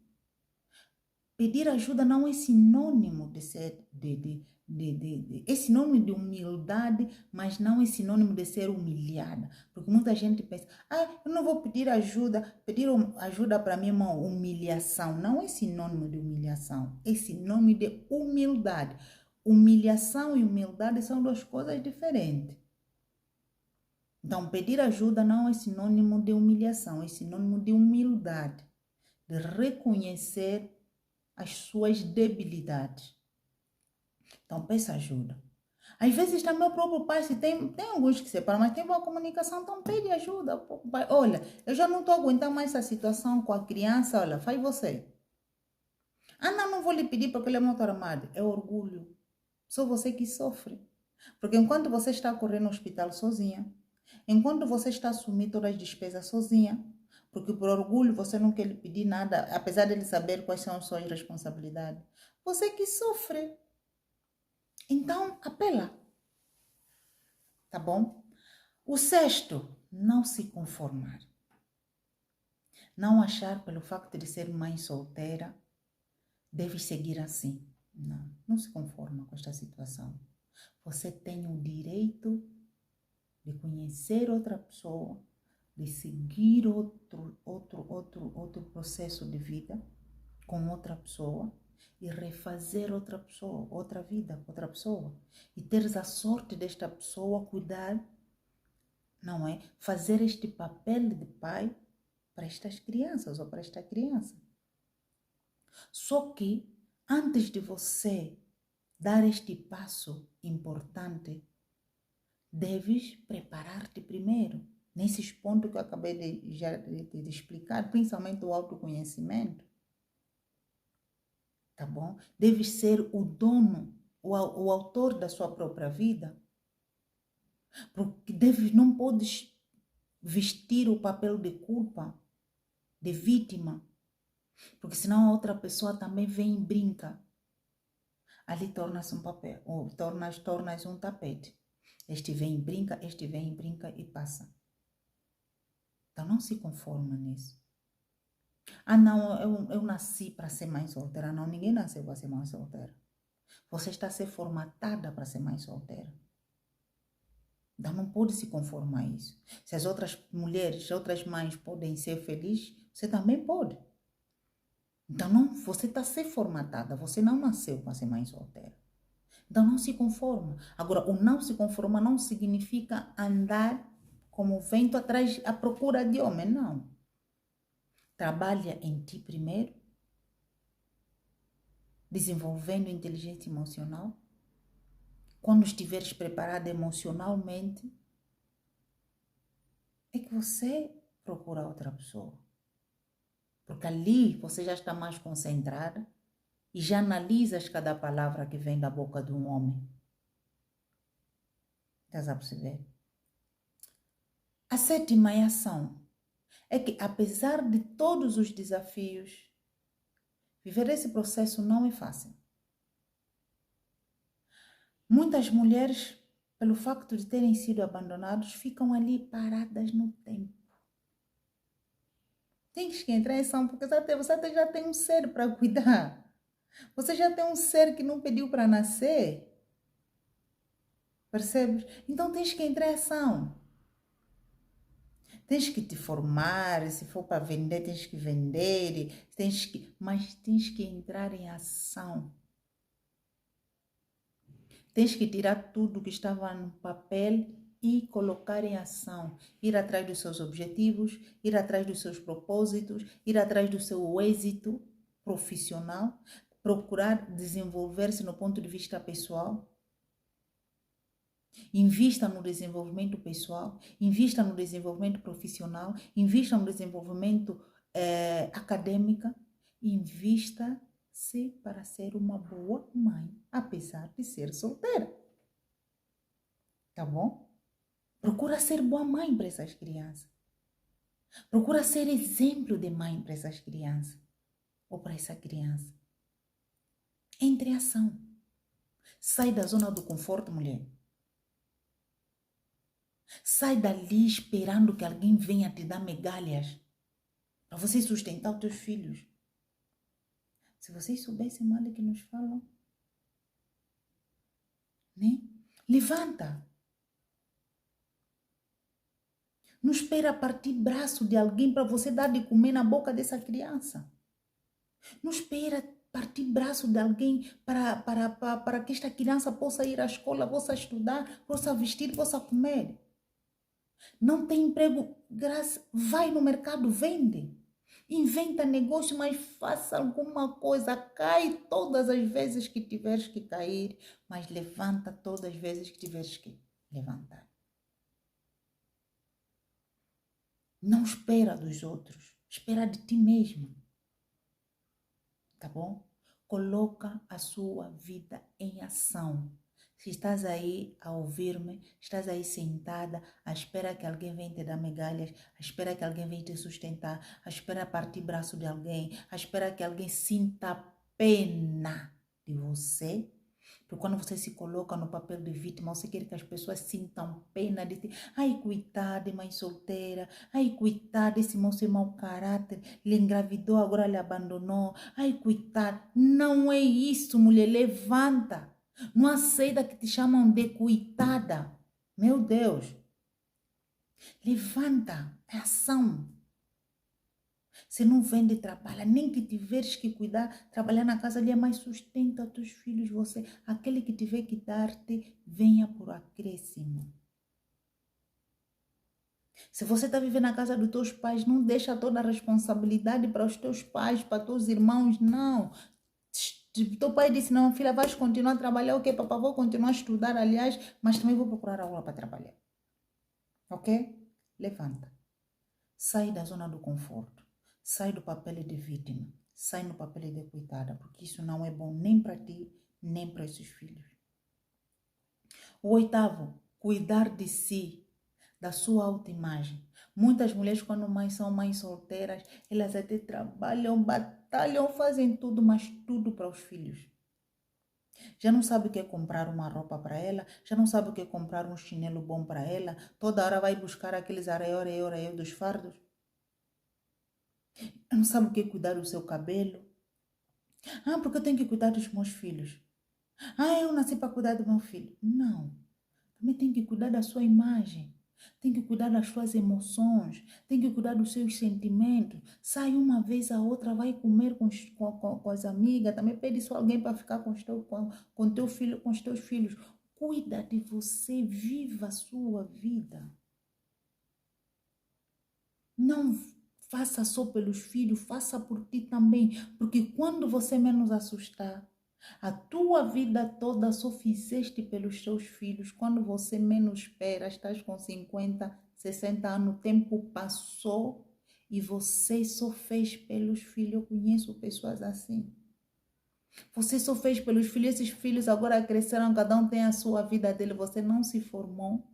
Pedir ajuda não é sinônimo de ser, é sinônimo de humildade, mas não é sinônimo de ser humilhada. Porque muita gente pensa, eu não vou pedir ajuda para mim é uma humilhação. Não é sinônimo de humilhação, é sinônimo de humildade. Humilhação e humildade são duas coisas diferentes. Então, pedir ajuda não é sinônimo de humilhação, é sinônimo de humildade, de reconhecer as suas debilidades. Então, peça ajuda. Às vezes também o próprio pai, se tem alguns que separam, mas tem boa comunicação, então pede ajuda. Pai, olha, eu já não estou aguentando mais essa situação com a criança, olha, faz você. Não vou lhe pedir porque ele é muito armado. É orgulho. Só você que sofre. Porque enquanto você está a correr no hospital sozinha, enquanto você está a assumir todas as despesas sozinha, porque por orgulho você não quer lhe pedir nada, apesar de ele saber quais são as suas responsabilidades, você que sofre. Então, apela. Tá bom? O sexto, não se conformar. Não achar pelo facto de ser mãe solteira, deve seguir assim. Não se conforma com esta situação. Você tem o direito de conhecer outra pessoa, de seguir outro processo de vida com outra pessoa e refazer outra pessoa, outra vida com outra pessoa. E teres a sorte desta pessoa cuidar, não é? Fazer este papel de pai para estas crianças ou para esta criança. Só que antes de você dar este passo importante, deves preparar-te primeiro. Nesses pontos que eu acabei de explicar, principalmente o autoconhecimento. Tá bom? Deves ser o dono, o autor da sua própria vida. Porque não podes vestir o papel de culpa, de vítima. Porque senão a outra pessoa também vem e brinca. Ali torna-se um papel, ou tornas um tapete. Este vem e brinca, este vem e brinca e passa. Então não se conforma nisso. Não, eu nasci para ser mãe solteira. Não, ninguém nasceu para ser mãe solteira. Você está a ser formatada para ser mãe solteira. Então não pode se conformar a isso. Se as outras mulheres, outras mães podem ser felizes, você também pode. Então não, você está a ser formatada. Você não nasceu para ser mãe solteira. Então não se conforma. Agora, o não se conformar não significa andar como vento atrás à procura de homem, não. Trabalha em ti primeiro, desenvolvendo inteligência emocional. Quando estiveres preparada emocionalmente, é que você procura outra pessoa. Porque ali você já está mais concentrada e já analisas cada palavra que vem da boca de um homem. Estás a perceber? A sétima ação é que, apesar de todos os desafios, viver esse processo não é fácil. Muitas mulheres, pelo facto de terem sido abandonadas, ficam ali paradas no tempo. Tens que entrar em ação, porque você já tem um ser para cuidar. Você já tem um ser que não pediu para nascer. Percebes? Então tens que entrar em ação. Tens que te formar, se for para vender, tens que vender, mas tens que entrar em ação. Tens que tirar tudo que estava no papel e colocar em ação. Ir atrás dos seus objetivos, ir atrás dos seus propósitos, ir atrás do seu êxito profissional, procurar desenvolver-se no ponto de vista pessoal. Invista no desenvolvimento pessoal, invista no desenvolvimento profissional, invista no desenvolvimento acadêmico, invista-se para ser uma boa mãe, apesar de ser solteira. Tá bom? Procura ser boa mãe para essas crianças. Procura ser exemplo de mãe para essas crianças ou para essa criança. Entre em ação. Sai da zona do conforto, mulher. Sai dali esperando que alguém venha te dar migalhas para você sustentar os teus filhos. Se vocês soubessem mal que nos falam, né? Levanta. Não espera partir braço de alguém para você dar de comer na boca dessa criança. Não espera partir braço de alguém para que esta criança possa ir à escola, possa estudar, possa vestir, possa comer. Não tem emprego, vai no mercado, vende. Inventa negócio, mas faça alguma coisa. Cai todas as vezes que tiveres que cair, mas levanta todas as vezes que tiveres que levantar. Não espera dos outros, espera de ti mesmo. Tá bom? Coloca a sua vida em ação. Se estás aí a ouvir-me, estás aí sentada, à espera que alguém venha te dar migalhas, à espera que alguém venha te sustentar, à espera partir braço de alguém, à espera que alguém sinta pena de você. Porque quando você se coloca no papel de vítima, você quer que as pessoas sintam pena de ti. Ai, coitada, mãe solteira. Ai, coitada, esse moço é mau caráter. Ele engravidou, agora ele abandonou. Ai, coitada. Não é isso, mulher. Levanta. Não aceita que te chamam de coitada. Meu Deus. Levanta. É ação. Se não vende, trabalha. Nem que tiveres que cuidar, trabalhar na casa ali é mais sustenta os teus filhos. Você, aquele que tiver que dar-te, venha por acréscimo. Se você está vivendo na casa dos teus pais, não deixa toda a responsabilidade para os teus pais, para os teus irmãos, não. Teu pai disse, não, filha, vais continuar a trabalhar, ok, papai, vou continuar a estudar, aliás, mas também vou procurar aula para trabalhar. Ok? Levanta. Sai da zona do conforto. Sai do papel de vítima. Sai no papel de coitada, porque isso não é bom nem para ti, nem para esses filhos. O oitavo, cuidar de si, da sua autoimagem. Muitas mulheres, quando são mães solteiras, elas até trabalham, batalham, fazem tudo, mas tudo para os filhos. Já não sabe o que é comprar uma roupa para ela, já não sabe o que é comprar um chinelo bom para ela, toda hora vai buscar aqueles areiô dos fardos. Não sabe o que é cuidar do seu cabelo. Ah, porque eu tenho que cuidar dos meus filhos. Ah, eu nasci para cuidar do meu filho. Não. Também tem que cuidar da sua imagem. Tem que cuidar das suas emoções. Tem que cuidar dos seus sentimentos. Sai uma vez a outra, vai comer com as amigas. Também pede só alguém para ficar com teu filho, com os teus filhos. Cuida de você. Viva a sua vida. Não faça só pelos filhos, faça por ti também. Porque quando você menos assustar, a tua vida toda só fizeste pelos teus filhos. Quando você menos espera, estás com 50, 60 anos, o tempo passou e você só fez pelos filhos. Eu conheço pessoas assim. Você só fez pelos filhos, esses filhos agora cresceram, cada um tem a sua vida dele, você não se formou.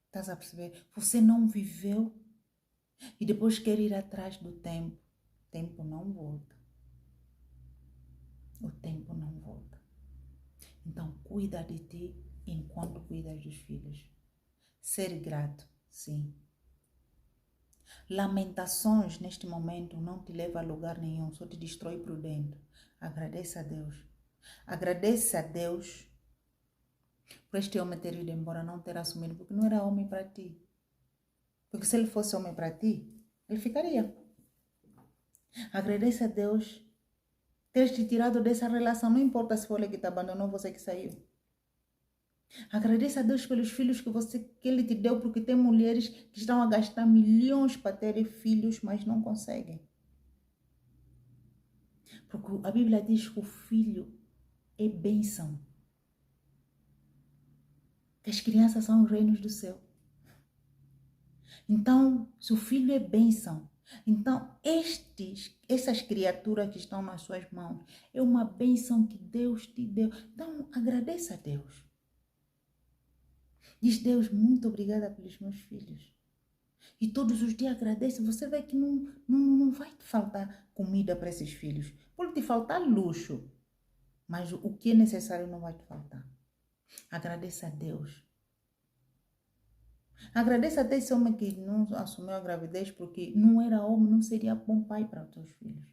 Estás a perceber? Você não viveu e depois quer ir atrás do tempo. O tempo não volta. O tempo não volta. Então, cuida de ti enquanto cuidas dos filhos. Ser grato, sim. Lamentações neste momento não te leva a lugar nenhum, só te destrói por dentro. Agradeça a Deus. Agradeça a Deus por este homem ter ido embora, não ter assumido, porque não era homem para ti. Porque se ele fosse homem para ti, ele ficaria. Agradeça a Deus ter te tirado dessa relação, não importa se foi ele que te abandonou, você que saiu. Agradeça a Deus pelos filhos que Ele te deu, porque tem mulheres que estão a gastar milhões para terem filhos, mas não conseguem. Porque a Bíblia diz que o filho é bênção. Que as crianças são os reinos do céu. Então, se o filho é bênção, então essas criaturas que estão nas suas mãos, é uma bênção que Deus te deu. Então, agradeça a Deus. Diz, Deus, muito obrigada pelos meus filhos. E todos os dias agradece. Você vê que não vai te faltar comida para esses filhos. Pode te faltar luxo, mas o que é necessário não vai te faltar. Agradeça a Deus. Agradeça até esse homem que não assumiu a gravidez, porque não era homem, não seria bom pai para os teus filhos.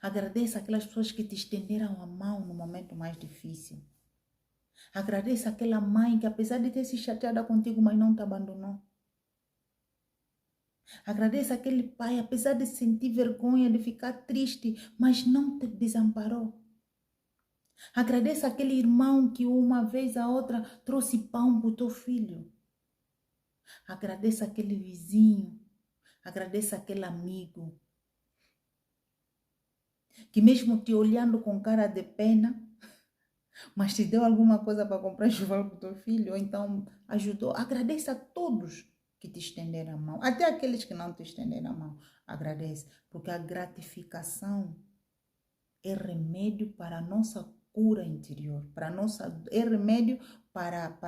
Agradeça aquelas pessoas que te estenderam a mão no momento mais difícil. Agradeça aquela mãe que, apesar de ter se chateado contigo, mas não te abandonou. Agradeça aquele pai, apesar de sentir vergonha, de ficar triste, mas não te desamparou. Agradeça aquele irmão que uma vez a outra trouxe pão para o teu filho. Agradeça aquele vizinho. Agradeça aquele amigo que mesmo te olhando com cara de pena, mas te deu alguma coisa para comprar chuva para o teu filho, ou então ajudou. Agradeça a todos que te estenderam a mão, até aqueles que não te estenderam a mão. Agradeça, porque a gratificação é remédio para a nossa cura interior, é remédio para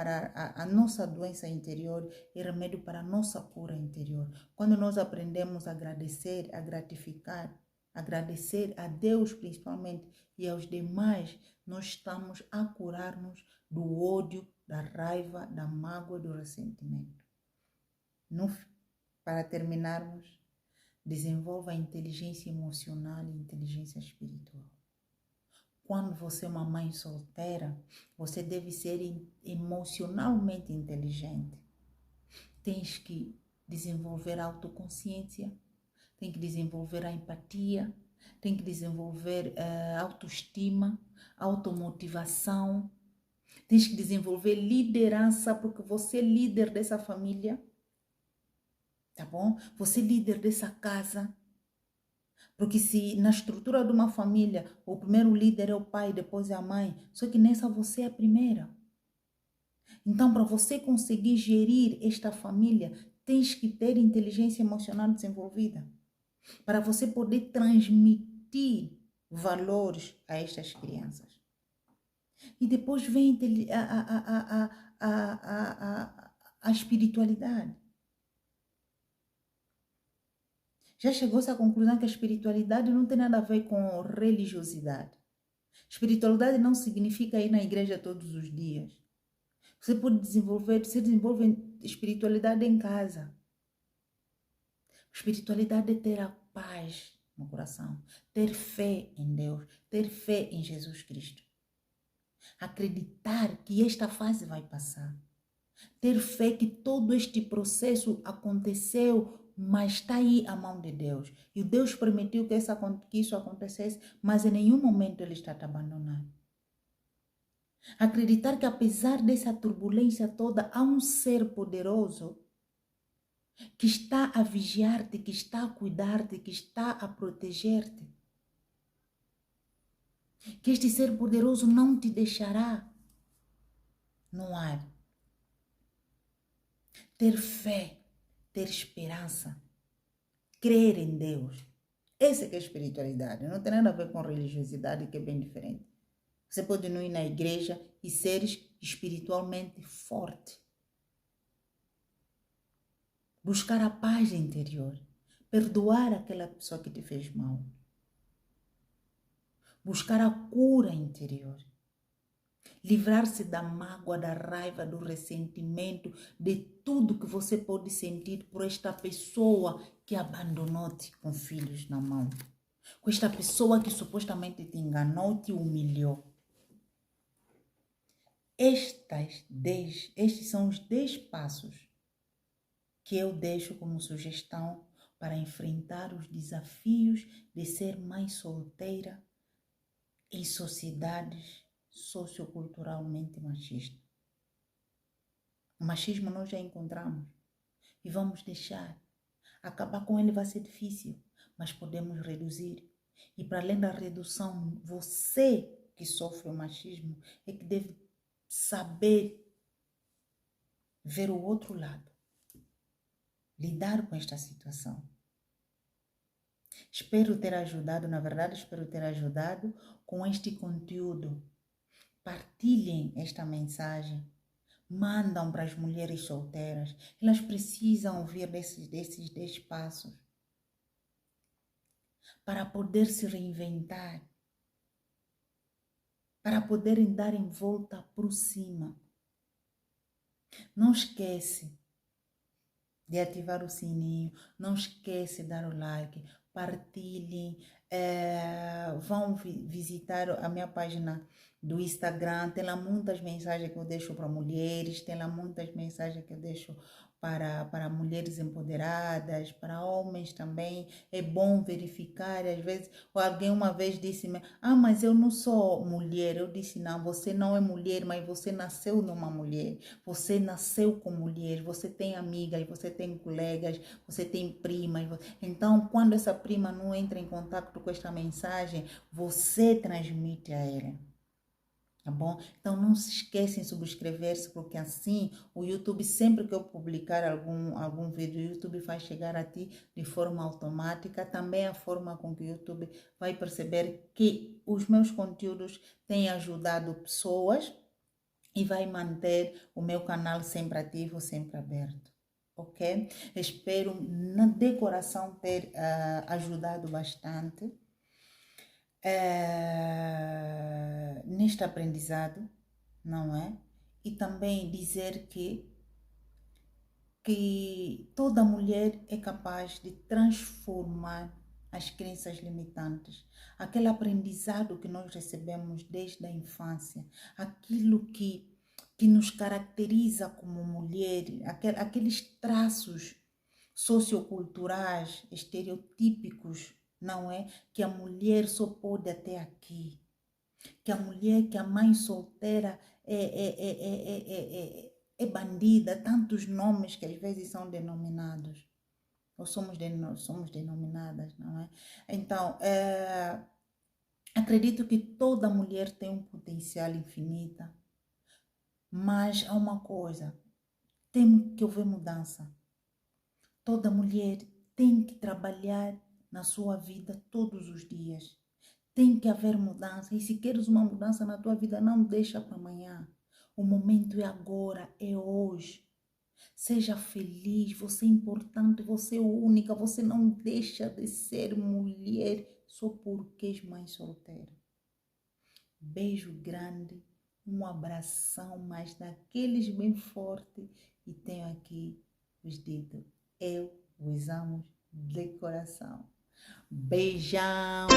a nossa doença interior, é remédio para a nossa cura interior. Quando nós aprendemos a agradecer, a gratificar, agradecer a Deus principalmente e aos demais, nós estamos a curar-nos do ódio, da raiva, da mágoa, do ressentimento. Para terminarmos, desenvolva a inteligência emocional e inteligência espiritual. Quando você é uma mãe solteira, você deve ser emocionalmente inteligente. Tens que desenvolver a autoconsciência, tem que desenvolver a empatia, tem que desenvolver a autoestima, automotivação, tens que desenvolver liderança, porque você é líder dessa família, tá bom? Você é líder dessa casa. Porque se na estrutura de uma família, o primeiro líder é o pai, depois é a mãe, só que nessa você é a primeira. Então, para você conseguir gerir esta família, tens que ter inteligência emocional desenvolvida. Para você poder transmitir valores a estas crianças. E depois vem a espiritualidade. Já chegou-se à conclusão que a espiritualidade não tem nada a ver com religiosidade. Espiritualidade não significa ir na igreja todos os dias. Você desenvolve espiritualidade em casa. Espiritualidade é ter a paz no coração, ter fé em Deus, ter fé em Jesus Cristo. Acreditar que esta fase vai passar. Ter fé que todo este processo aconteceu, mas está aí a mão de Deus. E Deus permitiu que isso acontecesse, mas em nenhum momento Ele está te abandonando. Acreditar que apesar dessa turbulência toda, há um ser poderoso que está a vigiar-te, que está a cuidar-te, que está a proteger-te. Que este ser poderoso não te deixará no ar. ter fé, ter esperança, crer em Deus. Essa que é a espiritualidade. Não tem nada a ver com religiosidade, que é bem diferente. Você pode não ir na igreja e seres espiritualmente forte. Buscar a paz interior. Perdoar aquela pessoa que te fez mal. Buscar a cura interior. Livrar-se da mágoa, da raiva, do ressentimento, de tudo que você pode sentir por esta pessoa que abandonou-te com filhos na mão. Com esta pessoa que supostamente te enganou, te humilhou. Estes são os 10 passos que eu deixo como sugestão para enfrentar os desafios de ser mãe solteira em sociedades socioculturalmente machistas. O machismo nós já encontramos e vamos deixar. Acabar com ele vai ser difícil, mas podemos reduzir. E para além da redução, você que sofre o machismo é que deve saber ver o outro lado, lidar com esta situação. Espero ter ajudado, na verdade, espero ter ajudado com este conteúdo. Partilhem esta mensagem, mandam para as mulheres solteiras, elas precisam ouvir desses 10 passos para poder se reinventar, para poderem dar em volta por cima. Não esquece de ativar o sininho, não esquece de dar o like, partilhem, vão visitar a minha página do Instagram, tem lá muitas mensagens que eu deixo para mulheres, tem lá muitas mensagens que eu deixo para mulheres empoderadas, para homens também. É bom verificar, às vezes, alguém uma vez disse-me, mas eu não sou mulher. Eu disse, não, você não é mulher, mas você nasceu numa mulher, você nasceu com mulher, você tem amigas, você tem colegas, você tem primas. Então, quando essa prima não entra em contato com esta mensagem, você transmite a ela. Tá bom? Então não se esquecem de subscrever-se, porque assim o YouTube, sempre que eu publicar algum vídeo, o YouTube vai chegar a ti de forma automática. Também a forma com que o YouTube vai perceber que os meus conteúdos têm ajudado pessoas e vai manter o meu canal sempre ativo, sempre aberto. Ok? Espero de coração ter ajudado bastante neste aprendizado, não é? E também dizer que toda mulher é capaz de transformar as crenças limitantes, aquele aprendizado que nós recebemos desde a infância, aquilo que nos caracteriza como mulher, aqueles traços socioculturais, estereotípicos, não é? Que a mulher só pode até aqui. Que a mulher, que a mãe solteira é bandida. Tantos nomes que às vezes são denominados. Ou somos denominadas, não é? Então, acredito que toda mulher tem um potencial infinito. Mas há uma coisa. Tem que haver mudança. Toda mulher tem que trabalhar na sua vida todos os dias. Tem que haver mudança. E se queres uma mudança na tua vida, não deixa para amanhã. O momento é agora, é hoje. Seja feliz, você é importante, você é única. Você não deixa de ser mulher só porque és mãe solteira. Beijo grande, um abração, mas daqueles bem forte. E tenho aqui os dedos. Eu vos amo de coração. Beijão!